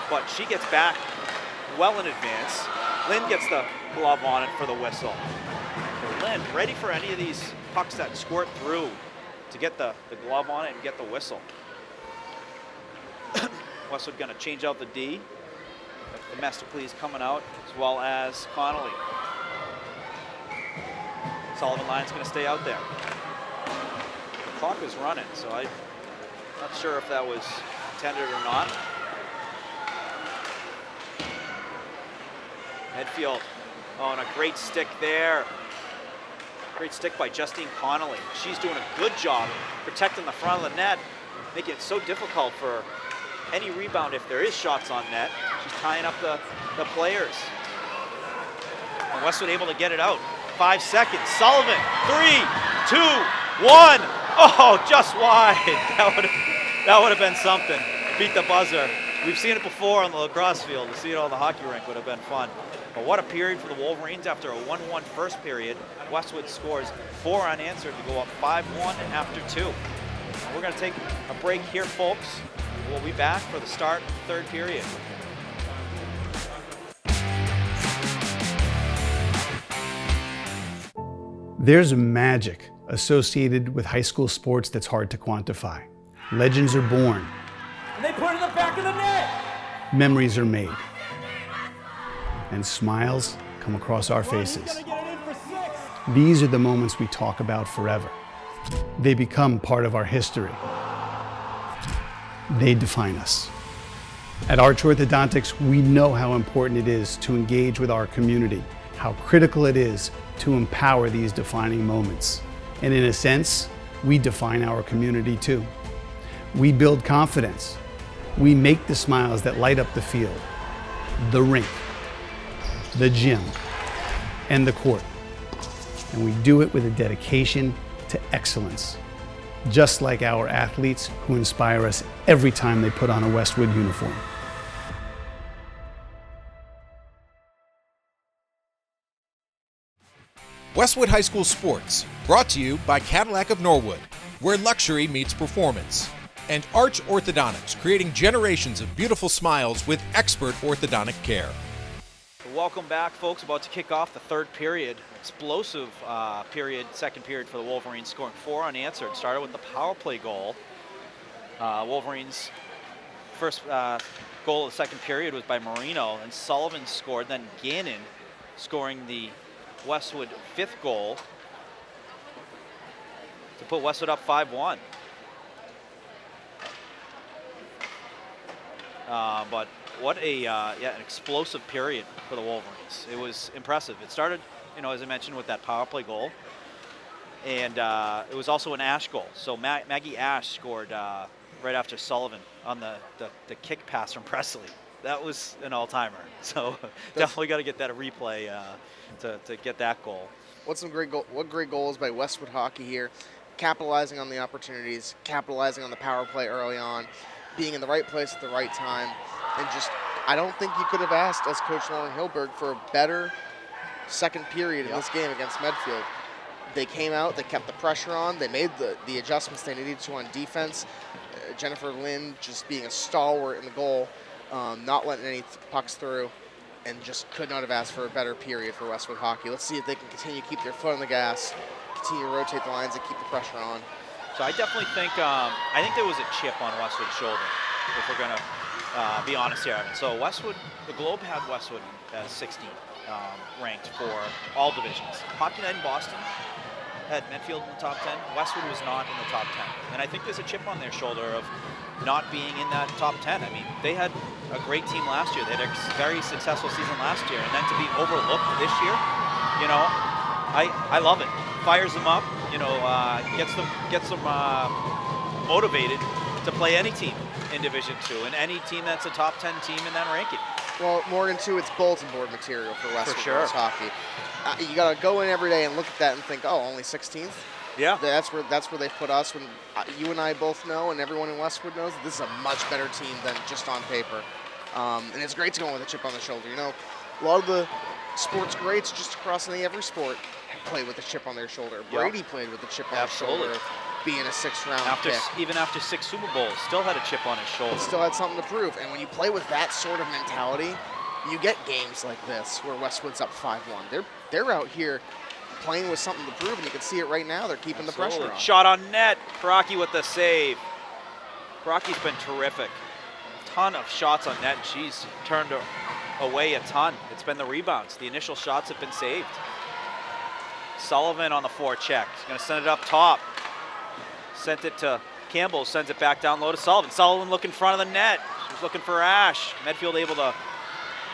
S1: But she gets back well in advance. Lynn gets the glove on it for the whistle. So Lynn ready for any of these pucks that squirt through to get the glove on it and get the whistle. Westwood going to change out the D. Domestically coming out, as well as Connolly. Sullivan line's going to stay out there. The clock is running, so I'm not sure if that was intended or not. Medfield, and a great stick there. Great stick by Justine Connolly. She's doing a good job protecting the front of the net, making it so difficult for any rebound if there is shots on net. She's tying up the players. And Westwood able to get it out. 5 seconds. Sullivan, 3, 2, 1. Oh, just wide. That would have been something. Beat the buzzer. We've seen it before on the lacrosse field. To see it on the hockey rink would have been fun. But what a period for the Wolverines after a 1-1 first period. Westwood scores 4 unanswered to go up 5-1 after 2. We're going to take a break here, folks. We'll be back for the start of the third period.
S4: There's magic associated with high school sports that's hard to quantify. Legends are born.
S5: And they put it in the back of the net.
S4: Memories are made. And smiles come across our faces.
S5: He's gonna get it in for 6.
S4: These are the moments we talk about forever. They become part of our history. They define us. At Arch Orthodontics, we know how important it is to engage with our community, how critical it is to empower these defining moments. And in a sense, we define our community too. We build confidence. We make the smiles that light up the field, the rink, the gym, and the court. And we do it with a dedication to excellence, just like our athletes who inspire us every time they put on a Westwood uniform.
S6: Westwood High School Sports, brought to you by Cadillac of Norwood, where luxury meets performance. And Arch Orthodontics, creating generations of beautiful smiles with expert orthodontic care.
S1: Welcome back, folks. About to kick off the third period. Explosive second period for the Wolverines, scoring 4 unanswered. Started with the power play goal. Wolverines' first goal of the second period was by Marino, and Sullivan scored. Then Gannon scoring the Westwood 5th goal to put Westwood up 5-1. But what an explosive period for the Wolverines. It was impressive. It started, as I mentioned, with that power play goal, and it was also an Ash goal. So Maggie Ash scored right after Sullivan on the kick pass from Presley. That was an all-timer. So definitely got to get that a replay to get that goal.
S2: What great goals by Westwood Hockey here, capitalizing on the opportunities, capitalizing on the power play early on, being in the right place at the right time, and I don't think you could have asked, as Coach Lauren Hilberg, for a better second period in this game against Medfield. They came out, they kept the pressure on, they made the adjustments they needed to on defense. Jennifer Lynn just being a stalwart in the goal, not letting any pucks through, and just could not have asked for a better period for Westwood Hockey. Let's see if they can continue to keep their foot on the gas, continue to rotate the lines and keep the pressure on.
S1: So I definitely think there was a chip on Westwood's shoulder, if we're going to be honest here. So the Globe had Westwood as 16 ranked for all divisions. Hockey Night in Boston had Medfield in the top 10. Westwood was not in the top 10. And I think there's a chip on their shoulder of not being in that top 10. I mean, they had a great team last year. They had a very successful season last year. And then to be overlooked this year, I love it. Fires them up, gets them motivated to play any team in Division II and any team that's a top 10 team in that ranking.
S2: Well, Morgan, too, it's bulletin board material for Westwood Girls Hockey. You got to go in every day and look at that and think, oh, only 16th?
S1: Yeah.
S2: That's where they put us. When you and I both know, and everyone in Westwood knows, that this is a much better team than just on paper. And it's great to go in with a chip on the shoulder. A lot of the sports greats just across every sport play with a chip on their shoulder. Brady played with a chip on his shoulder, being a 6th-round pick.
S1: Even after 6 Super Bowls, still had a chip on his shoulder.
S2: Still had something to prove. And when you play with that sort of mentality, you get games like this where Westwood's up 5-1. They're out here playing with something to prove, and you can see it right now. They're keeping the pressure on.
S1: Shot on net. Karaki with the save. Karaki's been terrific. A ton of shots on net. She's turned away a ton. It's been the rebounds. The initial shots have been saved. Sullivan on the forecheck. He's going to send it up top. Sent it to Campbell. Sends it back down low to Sullivan. Sullivan looking in front of the net. She's looking for Ash. Medfield able to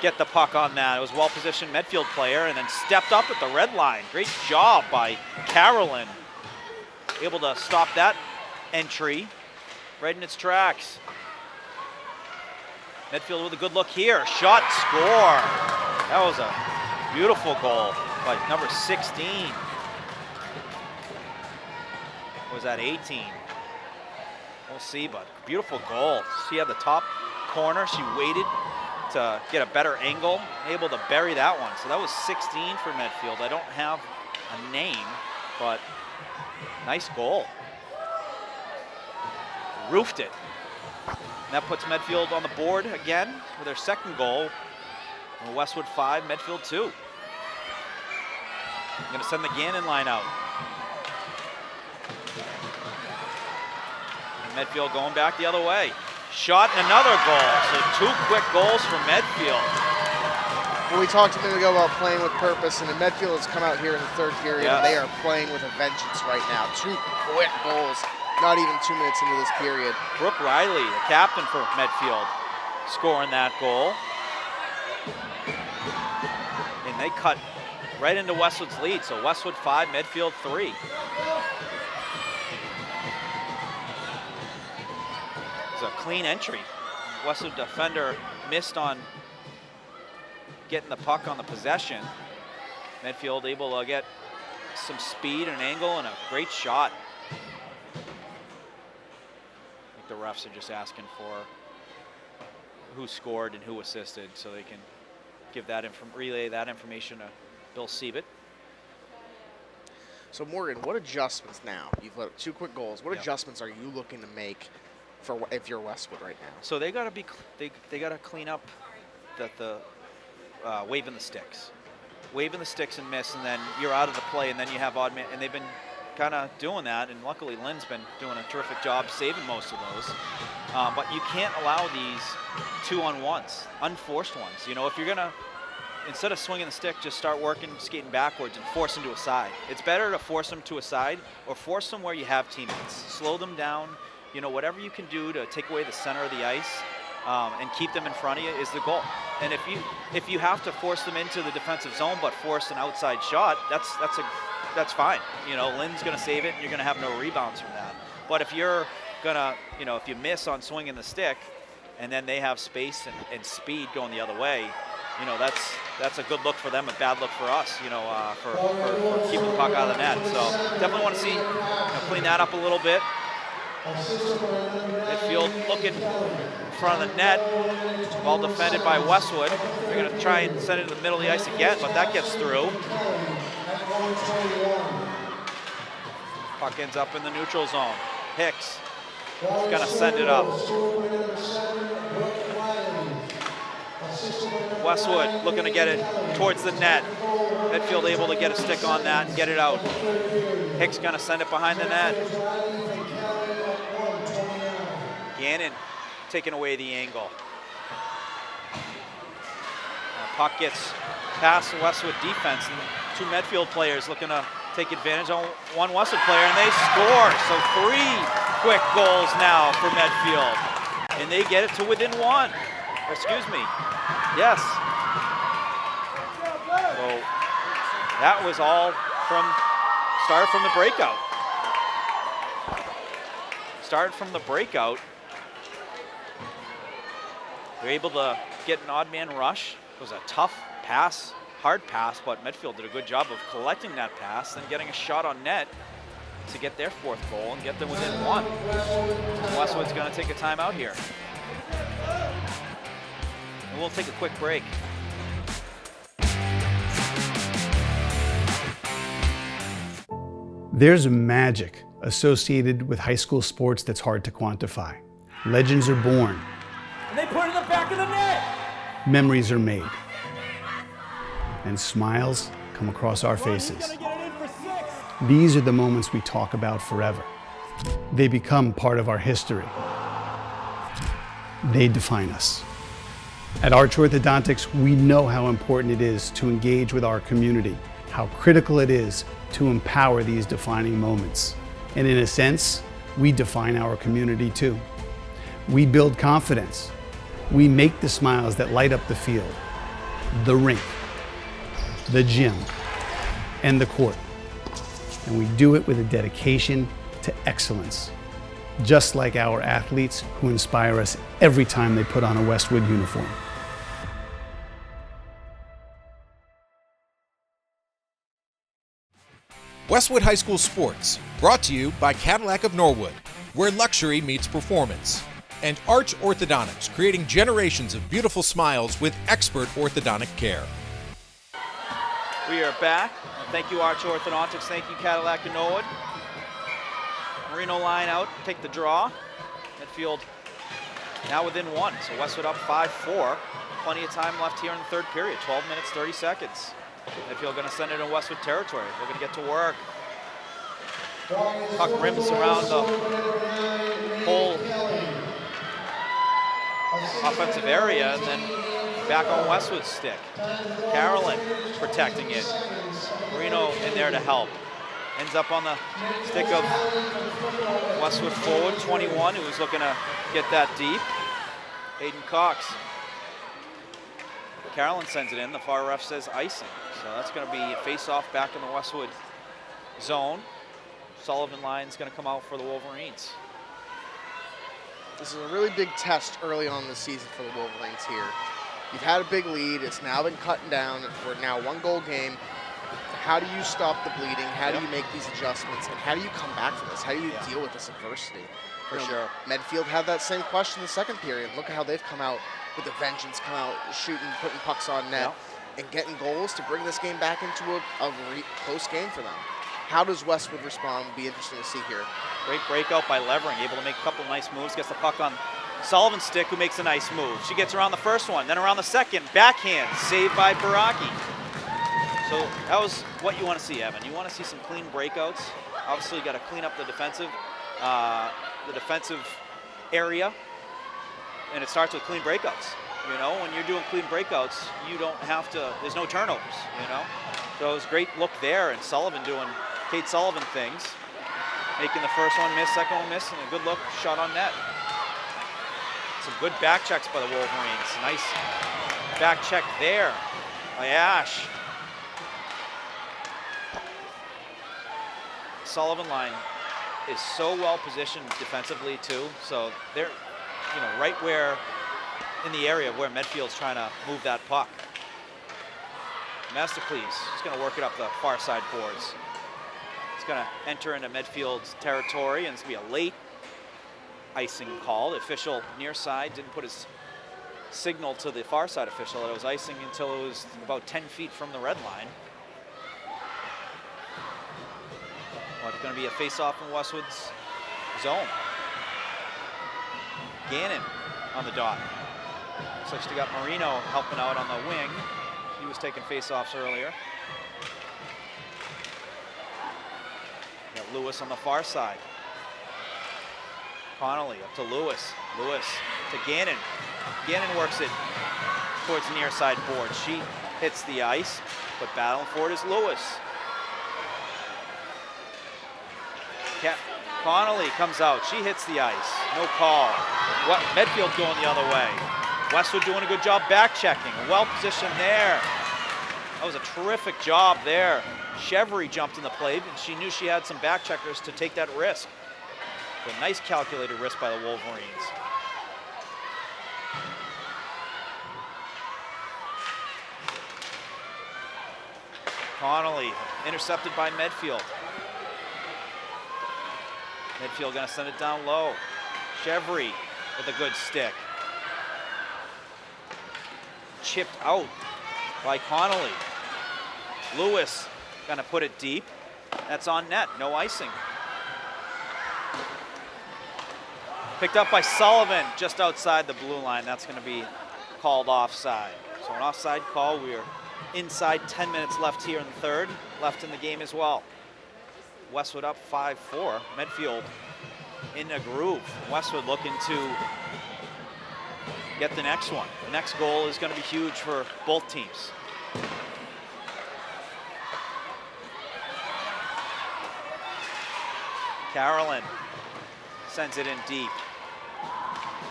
S1: get the puck on that. It was a well-positioned Medfield player and then stepped up at the red line. Great job by Carolyn. Able to stop that entry right in its tracks. Medfield with a good look here. Shot, score. That was a beautiful goal by number 16. Or was that 18? We'll see, but beautiful goal. She had the top corner. She waited to get a better angle, able to bury that one. So that was 16 for Medfield. I don't have a name, but nice goal. Roofed it. And that puts Medfield on the board again with their second goal. Westwood 5, Medfield 2. Going to send the Gannon line out. And Medfield going back the other way. Shot and another goal. So 2 quick goals for Medfield.
S2: Well, we talked a minute ago about playing with purpose, and Medfield has come out here in the third period, and they are playing with a vengeance right now. 2 quick goals, not even 2 minutes into this period.
S1: Brooke Riley, the captain for Medfield, scoring that goal. And they cut right into Westwood's lead. So Westwood 5, Medfield 3. It's a clean entry. Westwood defender missed on getting the puck on the possession. Medfield able to get some speed and angle and a great shot. I think the refs are just asking for who scored and who assisted so they can give that relay that information to Bill Siebert.
S2: So Morgan, what adjustments now? You've let 2 quick goals. What adjustments are you looking to make for if you're Westwood right now?
S1: So they got to be they got to clean up that the waving the sticks. Waving the sticks and miss, and then you're out of the play, and then you have odd man, and they've been kind of doing that, and luckily Lynn's been doing a terrific job saving most of those. But you can't allow these 2-on-1s, unforced ones. You know, if you're gonna, instead of swinging the stick, just start working, skating backwards and force them to a side. It's better to force them to a side or force them where you have teammates. Slow them down, you know, whatever you can do to take away the center of the ice and keep them in front of you is the goal. And if you have to force them into the defensive zone but force an outside shot, that's fine. You know, Lynn's gonna save it and you're gonna have no rebounds from that. But if you're gonna, you know, if you miss on swinging the stick and then they have space and speed going the other way, you know, that's a good look for them, a bad look for us, you know, for keeping the puck out of the net. So definitely want to see, you know, clean that up a little bit. Midfield looking in front of the net, well defended by Westwood. They're going to try and send it to the middle of the ice again, but that gets through. Puck ends up in the neutral zone. Hicks is going to send it up. Westwood looking to get it towards the net. Medfield able to get a stick on that and get it out. Hicks going to send it behind the net. Gannon taking away the angle. Puck gets past the Westwood defense, and two Medfield players looking to take advantage on one Westwood player, and they score. So 3 quick goals now for Medfield, and they get it to within 1. Or excuse me. Yes. So that was all started from the breakout. Started from the breakout. They're able to get an odd man rush. It was a tough pass, hard pass, but Medfield did a good job of collecting that pass and getting a shot on net to get their 4th goal and get them within 1. Westwood's going to take a timeout here. And we'll take a quick break.
S4: There's magic associated with high school sports that's hard to quantify. Legends are born.
S5: And they put it in the back of the net.
S4: Memories are made. And smiles come across our faces.
S5: He's gonna get it in for 6.
S4: These are the moments we talk about forever. They become part of our history. They define us. At Arch Orthodontics, we know how important it is to engage with our community, how critical it is to empower these defining moments. And in a sense, we define our community too. We build confidence. We make the smiles that light up the field, the rink, the gym, and the court. And we do it with a dedication to excellence, just like our athletes who inspire us every time they put on a Westwood uniform.
S6: Westwood High School Sports, brought to you by Cadillac of Norwood, where luxury meets performance. And Arch Orthodontics, creating generations of beautiful smiles with expert orthodontic care.
S1: We are back. Thank you, Arch Orthodontics. Thank you, Cadillac of Norwood. Marino line out, take the draw. Midfield now within 1. So Westwood up 5-4. Plenty of time left here in the 3rd period. 12 minutes, 30 seconds. Midfield going to send it in Westwood territory. They're going to get to work. Puck rims around the whole offensive area and then back on Westwood's stick. Carolyn protecting it. Marino in there to help. Ends up on the stick of Westwood forward, 21, who was looking to get that deep. Hayden Cox. Carolyn sends it in. The far ref says icing. So that's going to be a face-off back in the Westwood zone. Sullivan line's going to come out for the Wolverines.
S2: This is a really big test early on in the season for the Wolverines here. You've had a big lead. It's now been cutting down. We're now 1-goal game. How do you stop the bleeding? How do you make these adjustments? And how do you come back from this? How do you deal with this adversity?
S1: For sure.
S2: Medfield had that same question in the 2nd period. Look at how they've come out with a vengeance, come out shooting, putting pucks on net, and getting goals to bring this game back into a close game for them. How does Westwood respond? Will be interesting to see here.
S1: Great breakout by Levering, able to make a couple of nice moves, gets the puck on Sullivan's stick, who makes a nice move. She gets around the first one, then around the second. Backhand, saved by Baraki. So that was what you want to see, Evan. You want to see some clean breakouts. Obviously, you got to clean up the defensive area, and it starts with clean breakouts. You know, when you're doing clean breakouts, you don't have to. There's no turnovers. You know, so it was a great look there, and Sullivan doing Kate Sullivan things, making the first one miss, second one miss, and a good look shot on net. Some good back checks by the Wolverines. Nice back check there by Ash. Sullivan line is so well positioned defensively too. So they're, you know, right where in the area where Medfield's trying to move that puck. Mesticles is going to work it up the far side boards. It's going to enter into Medfield's territory, and it's going to be a late icing call. The official near side didn't put his signal to the far side official that it was icing until it was about 10 feet from the red line. Well, it's going to be a face-off in Westwood's zone. Gannon on the dot. Looks like they got Marino helping out on the wing. He was taking face-offs earlier. Got Lewis on the far side. Connolly up to Lewis. Lewis to Gannon. Gannon works it towards the near side board. She hits the ice, but battling for it is Lewis. Connolly comes out. She hits the ice. No call. Medfield going the other way. Westwood doing a good job back checking. Well positioned there. That was a terrific job there. Chevry jumped in the play, and she knew she had some back checkers to take that risk. A nice calculated risk by the Wolverines. Connolly intercepted by Medfield. Medfield gonna send it down low. Chevry with a good stick. Chipped out by Connolly. Lewis gonna put it deep. That's on net, no icing. Picked up by Sullivan just outside the blue line. That's gonna be called offside. So an offside call. We are inside 10 minutes left here in the third, left in the game as well. Westwood up 5-4. Medfield in a groove. Westwood looking to get the next one. The next goal is going to be huge for both teams. Carolyn sends it in deep.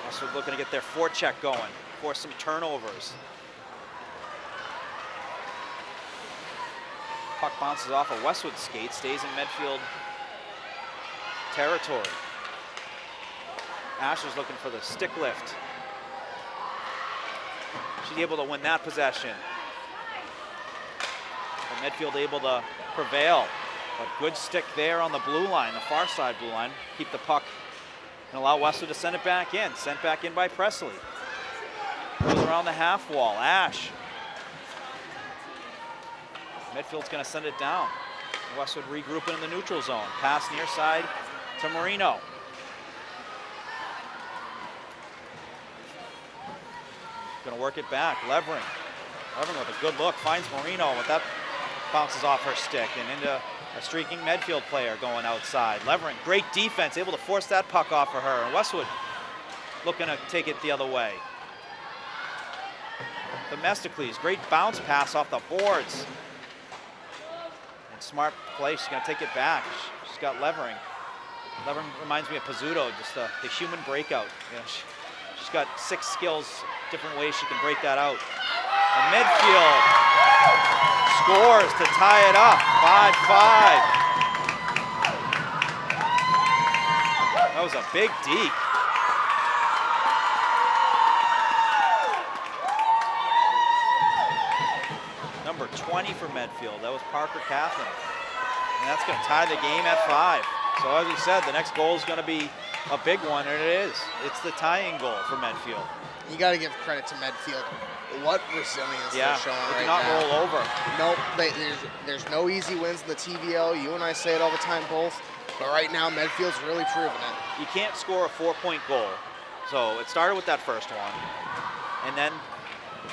S1: Westwood looking to get their forecheck going, force some turnovers. Puck bounces off a Westwood skate, stays in Medfield territory. Asher's looking for the stick lift. She's able to win that possession. But Medfield able to prevail. But good stick there on the blue line, the far side blue line. Keep the puck and allow Westwood to send it back in. Sent back in by Presley. Goes around the half wall. Ash. Medfield's going to send it down. Westwood regrouping in the neutral zone. Pass near side to Marino. Going to work it back. Levering. Levering with a good look. Finds Marino, but that bounces off her stick and into a streaking Medfield player going outside. Levering, great defense, able to force that puck off of her. And Westwood looking to take it the other way. Themistocles, great bounce pass off the boards. And smart play, she's going to take it back. She's got Levering. Levering reminds me of Pizzuto, just the human breakout. You know, she's got 6 skills, different ways she can break that out. And Medfield scores to tie it up, 5-5. That was a big deke. Number 20 for Medfield, that was Parker Catherine. And that's going to tie the game at 5. So as we said, the next goal is going to be a big one, and it is. It's the tying goal for Medfield.
S2: You got to give credit to Medfield. What resilience they're showing
S1: they
S2: right
S1: do not
S2: now.
S1: roll over.
S2: Nope, there's no easy wins in the TVL. You and I say it all the time, both. But right now, Medfield's really proven it.
S1: You can't score a 4-point goal So it started with that first one, and then,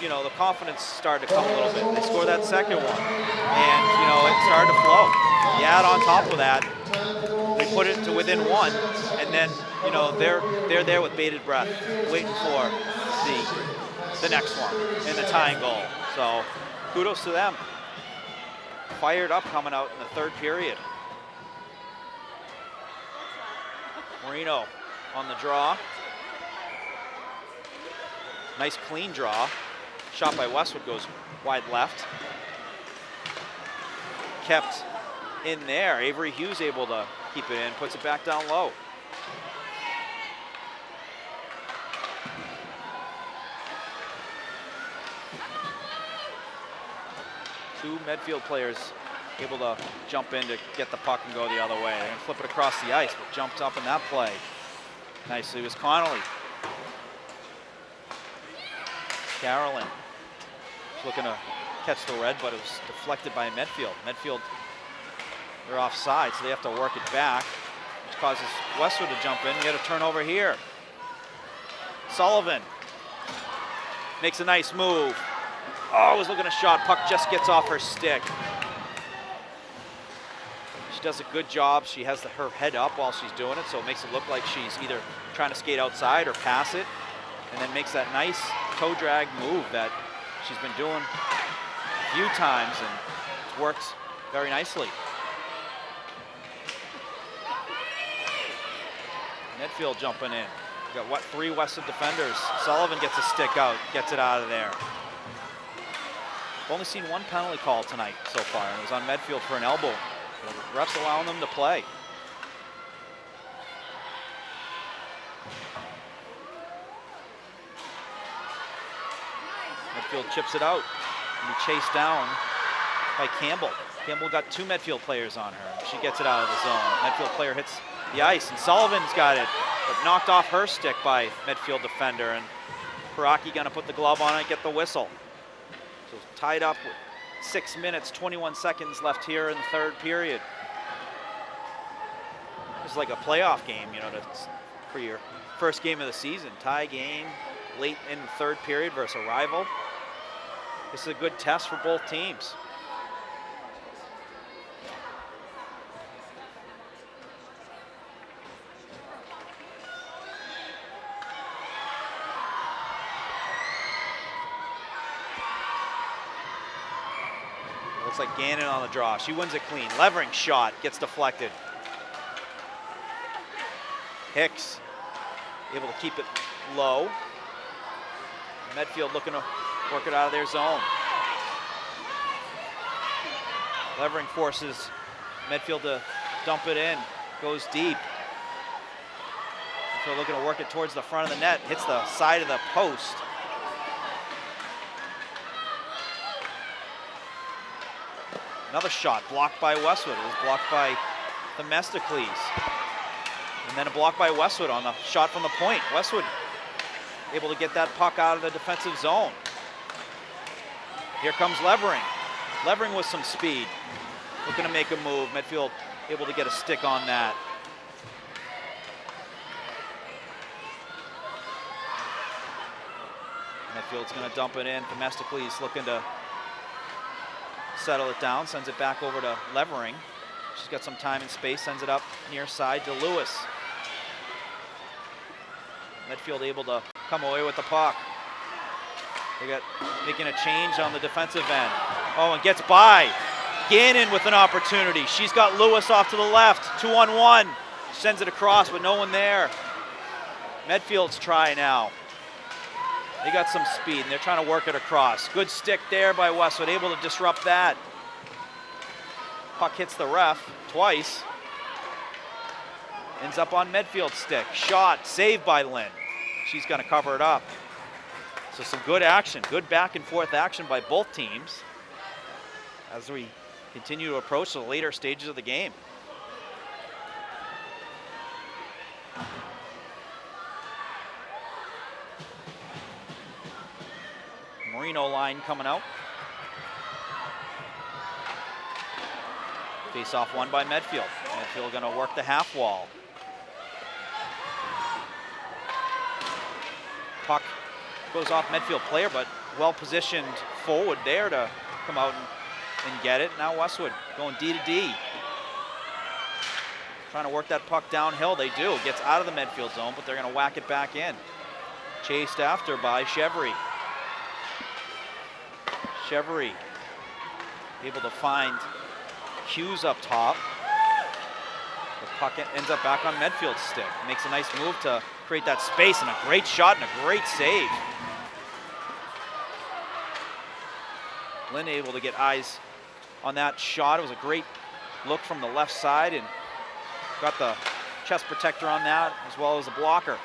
S1: you know, the confidence started to come a little bit. They scored that second one, and, you know, it started to flow. You add on top of that, they put it to within one, and then, you know, they're there with bated breath, waiting for the next one and the tying goal. So kudos to them. Fired up coming out in the third period. Marino on the draw. Nice clean draw. Shot by Westwood goes wide left. Kept in there. Avery Hughes able to keep it in, puts it back down low. Two Medfield players able to jump in to get the puck and go the other way. They're gonna flip it across the ice, but jumped up in that play. Nicely was Connolly. Carolyn looking to catch the red, but it was deflected by Medfield. Medfield, they're offside, so they have to work it back, which causes Westwood to jump in. We get a turnover here. Sullivan makes a nice move. Oh, was looking a shot. Puck just gets off her stick. She does a good job. She has her head up while she's doing it, so it makes it look like she's either trying to skate outside or pass it, and then makes that nice toe drag move that she's been doing a few times, and it's worked very nicely. Medfield jumping in. We've got, what, 3 Westwood defenders. Sullivan gets a stick out, gets it out of there. I've only seen 1 penalty call tonight so far, and it was on Medfield for an elbow. So the refs allowing them to play. Medfield chips it out, and be chased down by Campbell. Campbell got 2 Medfield players on her. She gets it out of the zone. Medfield player hits the ice, and Sullivan's got it, but knocked off her stick by Medfield defender, and Hiraki gonna put the glove on it and get the whistle. So tied up with 6 minutes, 21 seconds left here in the third period. It's like a playoff game, you know, for your first game of the season. Tie game late in the third period versus a rival. This is a good test for both teams. Looks like Gannon on the draw. She wins it clean. Levering shot gets deflected. Hicks able to keep it low. Medfield looking to work it out of their zone. Levering forces Medfield to dump it in. Goes deep. Medfield looking to work it towards the front of the net. Hits the side of the post. Another shot blocked by Westwood. It was blocked by Themistocles. And then a block by Westwood on the shot from the point. Westwood able to get that puck out of the defensive zone. Here comes Levering. Levering with some speed. Looking to make a move. Medfield able to get a stick on that. Medfield's going to dump it in. Themistocles looking to settle it down, sends it back over to Levering. She's got some time and space, sends it up near side to Lewis. Medfield able to come away with the puck. They got making a change on the defensive end. Oh, and gets by. Gannon with an opportunity. She's got Lewis off to the left, 2-on-1. Sends it across, but no one there. Medfield's try now. They got some speed, and they're trying to work it across. Good stick there by Westwood, able to disrupt that. Puck hits the ref twice. Ends up on Medfield's stick. Shot, saved by Lynn. She's going to cover it up. So some good action, good back and forth action by both teams as we continue to approach the later stages of the game. Marino line coming out. Face off won by Medfield. Medfield going to work the half wall. puck goes off Medfield player, but well-positioned forward there to come out and get it. Now Westwood going D to D. Trying to work that puck downhill. They do. Gets out of the Medfield zone, but they're going to whack it back in. Chased after by Chevry. Chevry able to find Hughes up top. The puck ends up back on Medfield's stick. Makes a nice move to create that space, and a great shot and a great save. Lynn able to get eyes on that shot. It was a great look from the left side, and got the chest protector on that as well as the blocker.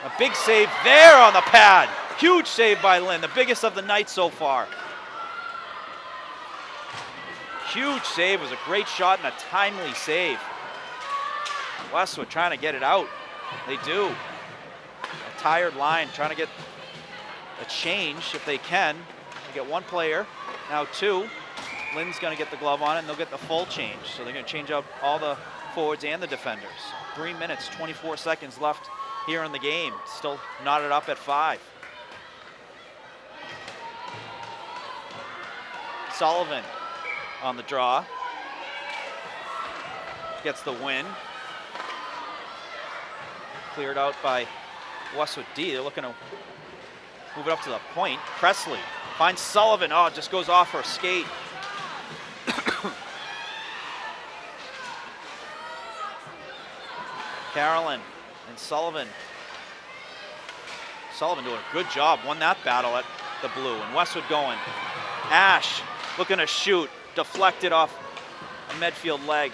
S1: A big save there on the pad. Huge save by Lynn, the biggest of the night so far. Huge save. It was a great shot and a timely save. Westwood trying to get it out. They do. A tired line trying to get a change if they can. They get one player, now two. Lynn's going to get the glove on it, and they'll get the full change. So they're going to change out all the forwards and the defenders. 3 minutes, 24 seconds left here in the game. Still knotted up at 5. Sullivan on the draw. Gets the win. Cleared out by Westwood D. They're looking to move it up to the point. Presley finds Sullivan. Oh, it just goes off her skate. Carolyn and Sullivan. Sullivan doing a good job. Won that battle at the blue. And Westwood going. Ash looking to shoot. Deflected off a Medfield leg.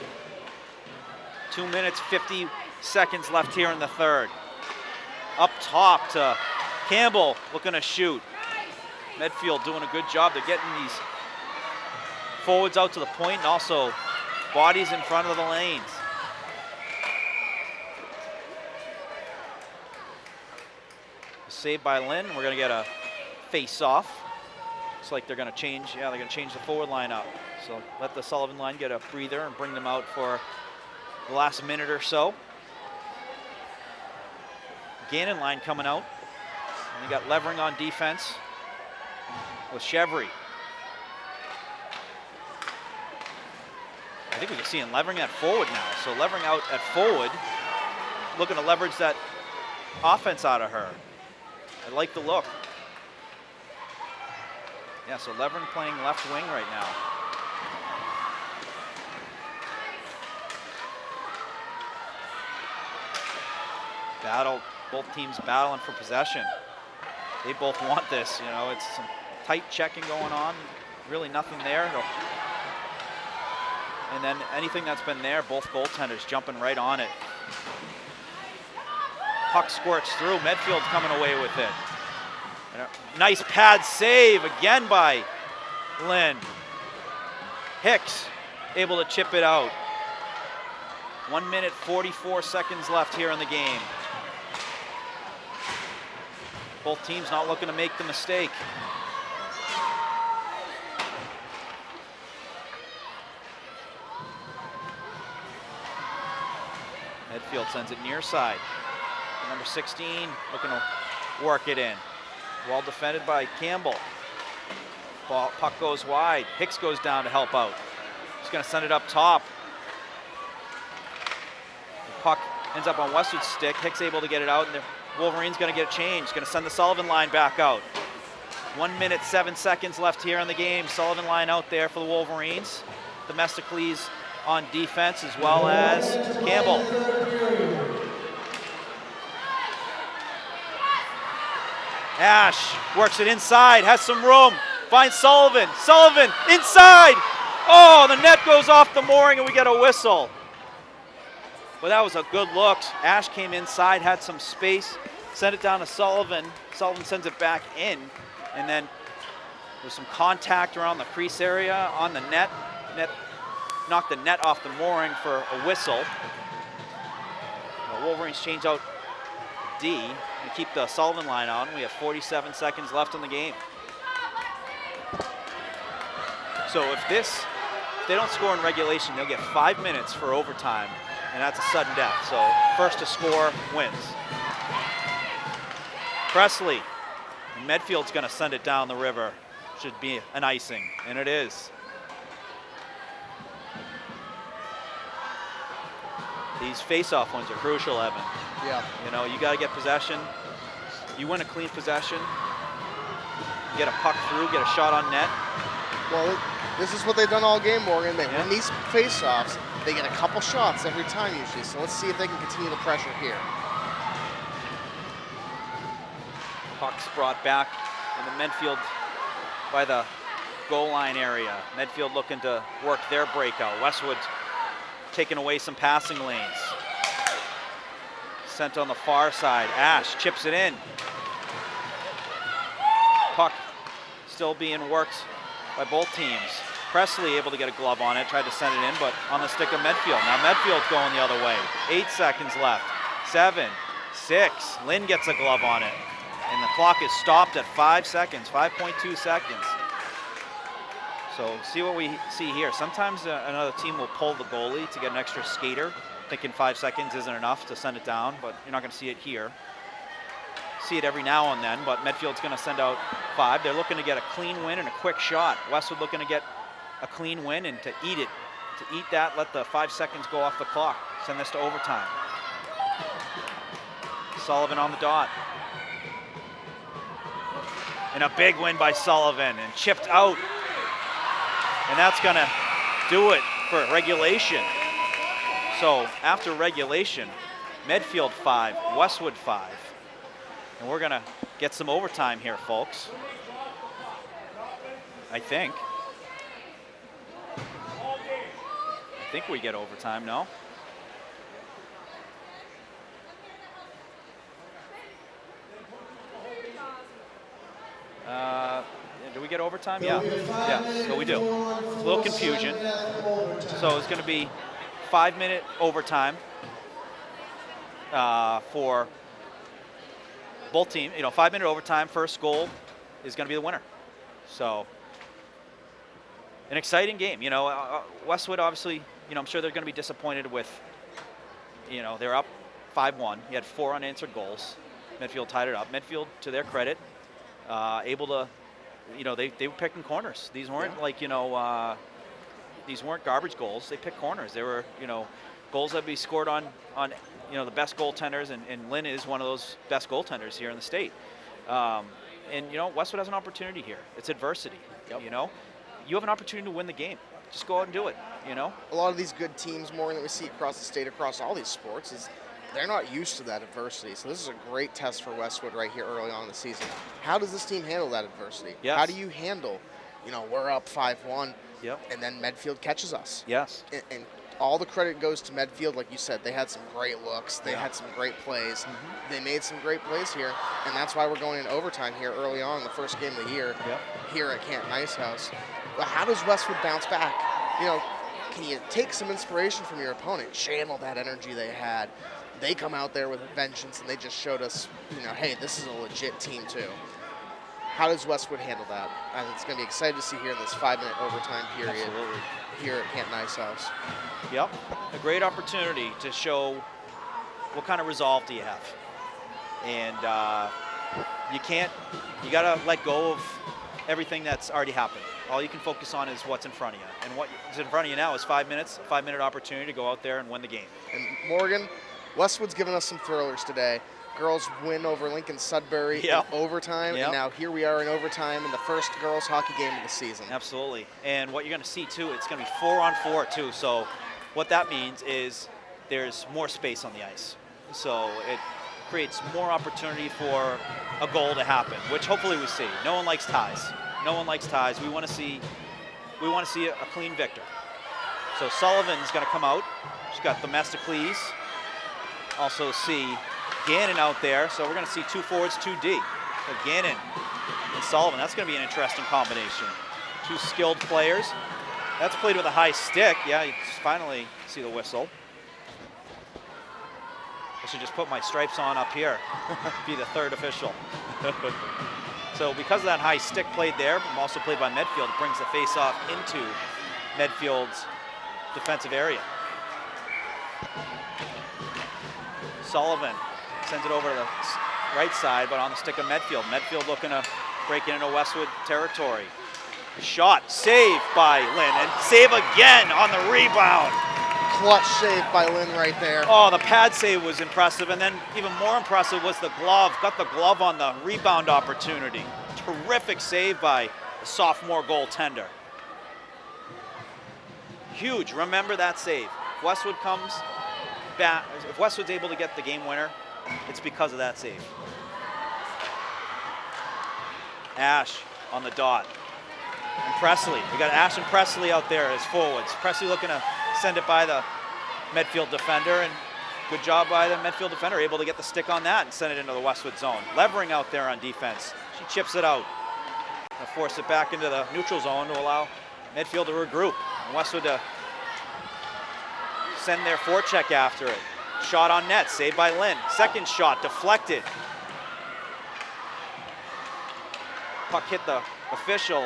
S1: 2 minutes, 50 seconds left here in the third. Up top to Campbell looking to shoot. Medfield doing a good job. They're getting these forwards out to the point and also bodies in front of the lanes. Saved by Lynn. We're going to get a face-off. Looks like they're going to change. Yeah, they're going to change the forward line up. So let the Sullivan line get a breather and bring them out for the last minute or so. Gannon line coming out. And we got Levering on defense with Chevry. I think we can see him Levering at forward now. So Levering out at forward, looking to leverage that offense out of her. I like the look. Yeah, so Levering playing left wing right now. Battle, both teams battling for possession. They both want this, you know, it's some tight checking going on. Really nothing there. And then anything that's been there, both goaltenders jumping right on it. Puck squirts through. Medfield's coming away with it. And a nice pad save again by Lynn. Hicks able to chip it out. 1 minute, 44 seconds left here in the game. Both teams not looking to make the mistake. Medfield sends it near side. Number 16 looking to work it in. Well defended by Campbell. Puck goes wide. Hicks goes down to help out. He's going to send it up top. The puck ends up on Westwood's stick. Hicks able to get it out, and the Wolverines going to get a change. Going to send the Sullivan line back out. 1 minute, 7 seconds left here in the game. Sullivan line out there for the Wolverines. Domesticles on defense as well as Campbell. Ash works it inside, has some room, finds Sullivan. Sullivan inside. Oh, the net goes off the mooring and we get a whistle. But that was a good look. Ash came inside, had some space, sent it down to Sullivan. Sullivan sends it back in, and then there's some contact around the crease area on the net. Net knocked the net off the mooring for a whistle. The Wolverines change out D and keep the Sullivan line on. We have 47 seconds left in the game. So if they don't score in regulation, they'll get 5 minutes for overtime, and that's a sudden death. So first to score wins. Presley. And Medfield's going to send it down the river. Should be an icing, and it is. These face-off ones are crucial, Evan.
S2: Yeah.
S1: You know, you got to get possession. You win a clean possession, get a puck through, get a shot on net.
S2: Well, this is what they've done all game, Morgan. They
S1: Yeah.
S2: win these face-offs. They get a couple shots every time usually. So let's see if they can continue the pressure here.
S1: Puck's brought back in the Medfield by the goal line area. Medfield looking to work their breakout. Westwood taking away some passing lanes. Sent on the far side. Ash chips it in. Puck still being worked by both teams. Presley able to get a glove on it, tried to send it in, but on the stick of Medfield. Now Medfield's going the other way. 8 seconds left. 7, 6. Lynn gets a glove on it. And the clock is stopped at 5 seconds, 5.2 seconds. So see what we see here. Sometimes another team will pull the goalie to get an extra skater, thinking 5 seconds isn't enough to send it down, but you're not going to see it here. See it every now and then, but Medfield's going to send out 5. They're looking to get a clean win and a quick shot. Westwood looking to get a clean win and to eat it. To eat that, let the 5 seconds go off the clock. Send this to overtime. Sullivan on the dot. And a big win by Sullivan and chipped out. And that's going to do it for regulation. So after regulation, Medfield 5, Westwood 5. And we're going to get some overtime here, folks. I think we get overtime, no? Do we get overtime? Yeah, so we do. A little confusion. So it's going to be 5-minute overtime for both teams. You know, 5-minute overtime, first goal is going to be the winner. So an exciting game. You know, Westwood obviously, you know, I'm sure they're going to be disappointed with, you know, they're up 5-1. You had 4 unanswered goals. Medfield tied it up. Medfield, to their credit, able to, you know, they were picking corners. These weren't like, you know, these weren't garbage goals. They picked corners. They were, you know, goals that be scored on you know, the best goaltenders, and Lynn is one of those best goaltenders here in the state. And, you know, Westwood has an opportunity here. It's adversity, you know. You have an opportunity to win the game. Just go out and do it, you know.
S2: A lot of these good teams, more that we see across the state, across all these sports, is they're not used to that adversity. So this is a great test for Westwood right here early on in the season. How does this team handle that adversity?
S1: Yes.
S2: How do you handle, you know, we're up 5-1,
S1: Yep.
S2: and then Medfield catches us?
S1: Yes.
S2: And all the credit goes to Medfield. Like you said, they had some great looks. They had some great plays. They made some great plays here, and that's why we're going in overtime here early on in the first game of the year here at Canton Ice House. But how does Westwood bounce back? You know, can you take some inspiration from your opponent, channel that energy they had? They come out there with a vengeance, and they just showed us, you know, hey, this is a legit team too. How does Westwood handle that? And it's going to be exciting to see here in this 5-minute overtime period here at Canton Ice House.
S1: Yep, a great opportunity to show what kind of resolve do you have. And you got to let go of everything that's already happened. All you can focus on is what's in front of you. And what is in front of you now is 5 minutes, a 5-minute opportunity to go out there and win the game.
S2: And Morgan, Westwood's given us some thrillers today. Girls win over Lincoln Sudbury in overtime, and now here we are in overtime in the first girls hockey game of the season.
S1: Absolutely. And what you're going to see too, it's going to be 4-on-4 too. So what that means is there's more space on the ice. So it creates more opportunity for a goal to happen, which hopefully we see. No one likes ties. No one likes ties. We want to see a clean victor. So Sullivan's going to come out. She's got Themistocles. Also see Gannon out there. So we're going to see 2 forwards, 2D. So Gannon and Sullivan. That's going to be an interesting combination. 2 skilled players. That's played with a high stick. Yeah, you finally see the whistle. I should just put my stripes on up here. Be the third official. So because of that high stick played there, also played by Medfield, it brings the face-off into Medfield's defensive area. Sullivan sends it over to the right side, but on the stick of Medfield. Medfield looking to break into Westwood territory. Shot, save by Lynn, and save again on the rebound.
S2: Clutch save by Lynn right there.
S1: Oh, the pad save was impressive, and then even more impressive was the glove. Got the glove on the rebound opportunity. Terrific save by the sophomore goaltender. Huge, remember that save. If Westwood comes back, if Westwood's able to get the game winner, it's because of that save. Ash on the dot. And Presley, we got Ash and Presley out there as forwards. Presley looking to send it by the Medfield defender, and good job by the Medfield defender, able to get the stick on that and send it into the Westwood zone. Levering out there on defense. She chips it out. Gonna force it back into the neutral zone to allow Medfield to regroup. And Westwood to send their forecheck after it. Shot on net, saved by Lynn. Second shot, deflected. Puck hit the official.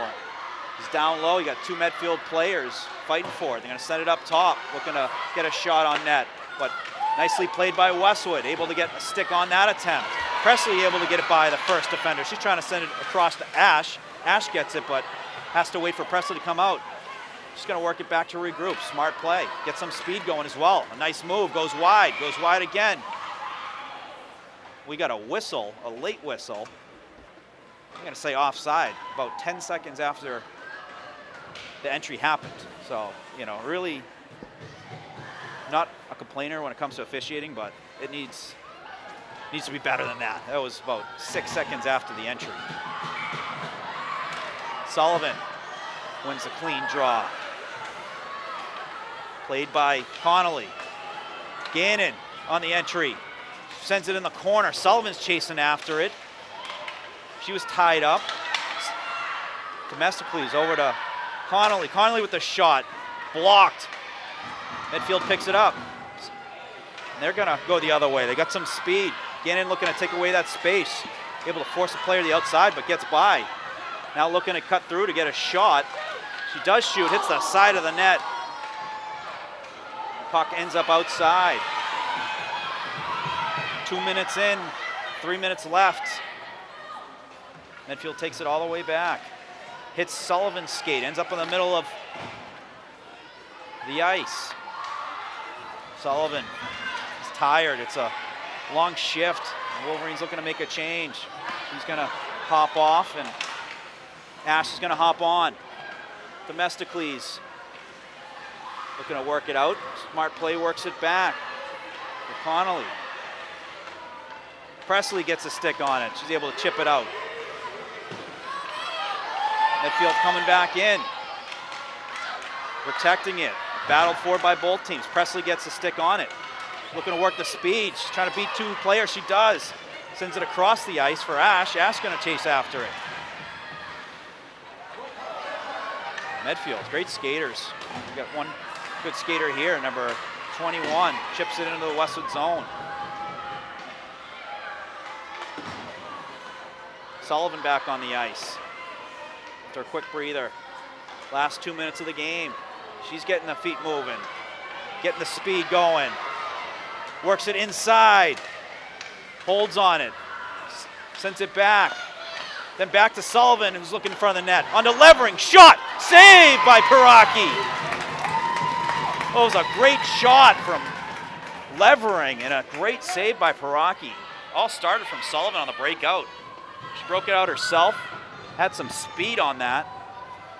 S1: He's down low. You got two Medfield players fighting for it. They're going to send it up top, looking to get a shot on net. But nicely played by Westwood, able to get a stick on that attempt. Presley able to get it by the first defender. She's trying to send it across to Ash. Ash gets it, but has to wait for Presley to come out. She's going to work it back to regroup. Smart play. Get some speed going as well. A nice move. Goes wide again. We got a whistle, a late whistle. I'm going to say offside, about 10 seconds after the entry happened. So, you know, really not a complainer when it comes to officiating, but it needs to be better than that. That was about 6 seconds after the entry. Sullivan wins a clean draw. Played by Connolly. Gannon on the entry. Sends it in the corner. Sullivan's chasing after it. She was tied up. Domestically over to Connolly. Connolly with the shot. Blocked. Medfield picks it up. And they're going to go the other way. They got some speed. Gannon looking to take away that space. Able to force a player to the outside, but gets by. Now looking to cut through to get a shot. She does shoot. Hits the side of the net. The puck ends up outside. 2 minutes in. 3 minutes left. Medfield takes it all the way back. Hits Sullivan's skate, ends up in the middle of the ice. Sullivan is tired. It's a long shift. Wolverine's looking to make a change. He's going to hop off, and Ash is going to hop on. Themistocles looking to work it out. Smart play works it back for Connolly. Presley gets a stick on it. She's able to chip it out. Medfield coming back in, protecting it. Battled for by both teams. Presley gets a stick on it. Looking to work the speed. She's trying to beat two players. She does. Sends it across the ice for Ash. Ash going to chase after it. Medfield, great skaters. We got one good skater here, number 21. Chips it into the Westwood zone. Sullivan back on the ice. After a quick breather. Last 2 minutes of the game. She's getting the feet moving. Getting the speed going. Works it inside. Holds on it. Sends it back. Then back to Sullivan, who's looking in front of the net. On to Levering. Shot! Saved by Piraki. Oh, it was a great shot from Levering and a great save by Piraki. All started from Sullivan on the breakout. She broke it out herself. Had some speed on that.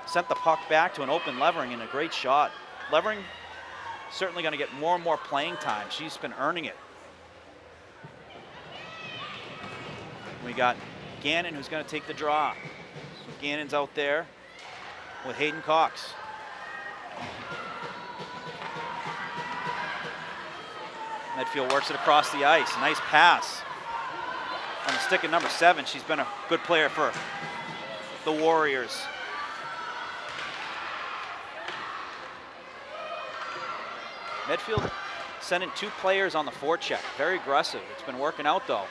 S1: Sent the puck back to an open Levering and a great shot. Levering certainly going to get more and more playing time. She's been earning it. We got Gannon, who's going to take the draw. So Gannon's out there with Hayden Cox. Medfield works it across the ice. Nice pass. On the stick of number 7, she's been a good player for the Warriors. Medfield sending 2 players on the forecheck. Very aggressive. It's been working out though.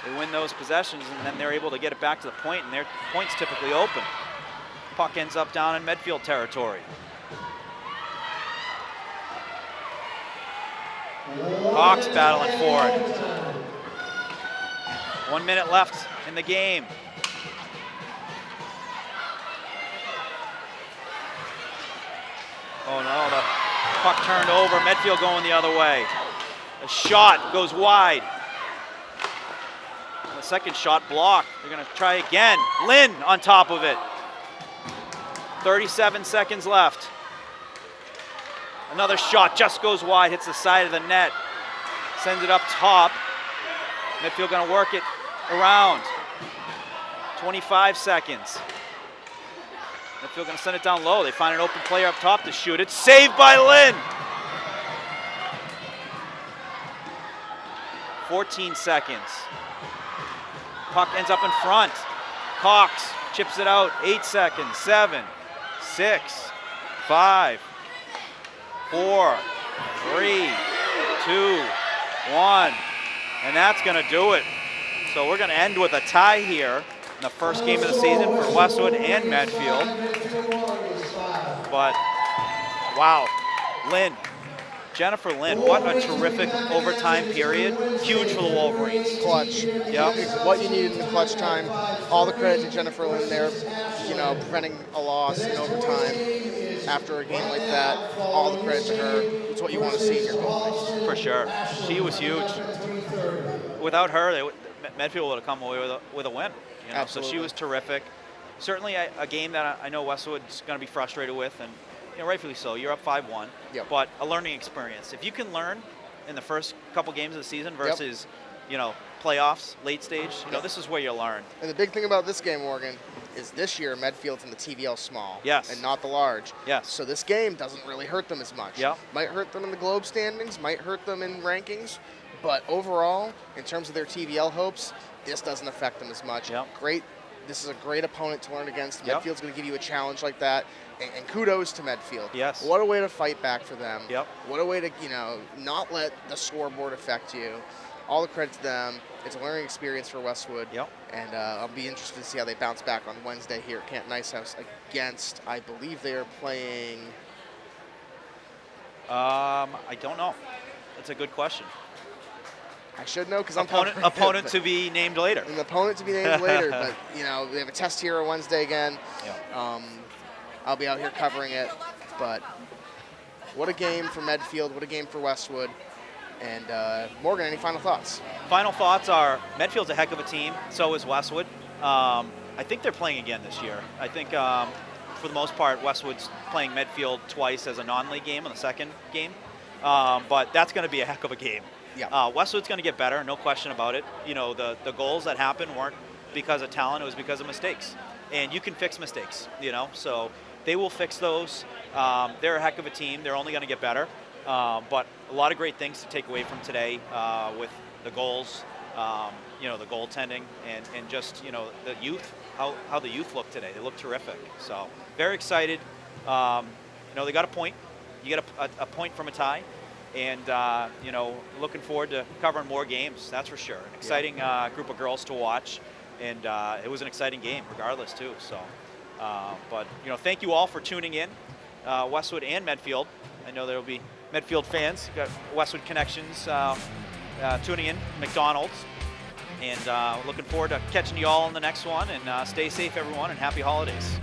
S1: They win those possessions and then they're able to get it back to the point, and their point's typically open. Puck ends up down in Medfield territory. Cox battling for it. 1 minute left in the game. Oh no, the puck turned over. Medfield going the other way. The shot goes wide. The second shot blocked. They're going to try again. Lynn on top of it. 37 seconds left. Another shot just goes wide, hits the side of the net. Sends it up top. Medfield going to work it around. 25 seconds. Medfield going to send it down low. They find an open player up top to shoot it. Saved by Lynn. 14 seconds. Puck ends up in front. Cox chips it out. 8 seconds. 7, 6, 5, 4, 3, 2, 1. And that's going to do it. So we're going to end with a tie here in the first game of the season for Westwood and Medfield. But, wow, Lynn, Jennifer Lynn, what a terrific overtime period. Huge for the Wolverines.
S2: Clutch.
S1: Yep.
S2: What you need in the clutch time. All the credit to Jennifer Lynn there, preventing a loss in overtime after a game like that. All the credit to her. It's what you want to see in your goalie.
S1: For sure. She was huge. Without her, Medfield would have come away with a win.
S2: Absolutely.
S1: So she was terrific. Certainly a game that I know Westwood's going to be frustrated with, and rightfully so. You're up 5-1, but a learning experience. If you can learn in the first couple games of the season versus, playoffs, late stage, this is where you learn.
S2: And the big thing about this game, Morgan, is this year Medfield's in the TVL small.
S1: Yes.
S2: And not the large.
S1: Yes.
S2: So this game doesn't really hurt them as much.
S1: Yep.
S2: Might hurt them in the Globe standings, might hurt them in rankings, but overall, in terms of their TVL hopes, this doesn't affect them as much.
S1: Yep.
S2: Great. This is a great opponent to learn against.
S1: Yep.
S2: Medfield's going to give you a challenge like that. And kudos to Medfield.
S1: Yes.
S2: What a way to fight back for them.
S1: Yep.
S2: What a way to, not let the scoreboard affect you. All the credit to them. It's a learning experience for Westwood.
S1: Yep.
S2: And I'll be interested to see how they bounce back on Wednesday here at Canton Ice House against, I believe they are playing.
S1: I don't know. That's a good question.
S2: I should know because
S1: Opponent to be named later.
S2: An opponent to be named later, but they have a test here on Wednesday again.
S1: Yeah.
S2: I'll be out here covering it, but what a game for Medfield, what a game for Westwood. And Morgan, any final thoughts?
S1: Final thoughts are Medfield's a heck of a team. So is Westwood. I think they're playing again this year. I think for the most part, Westwood's playing Medfield twice as a non-league game on the second game. But that's going to be a heck of a game.
S2: Yeah.
S1: Westwood's going to get better, no question about it. The goals that happened weren't because of talent, it was because of mistakes. And you can fix mistakes, so they will fix those. They're a heck of a team. They're only going to get better. But a lot of great things to take away from today with the goals, the goaltending, and just, the youth, how the youth look today. They look terrific. So very excited. They got a point. You get a point from a tie. And, looking forward to covering more games, that's for sure. An exciting group of girls to watch. And it was an exciting game regardless, too. So, but, thank you all for tuning in, Westwood and Medfield. I know there will be Medfield fans, got Westwood connections tuning in, McDonald's. And looking forward to catching you all in the next one. And stay safe, everyone, and happy holidays.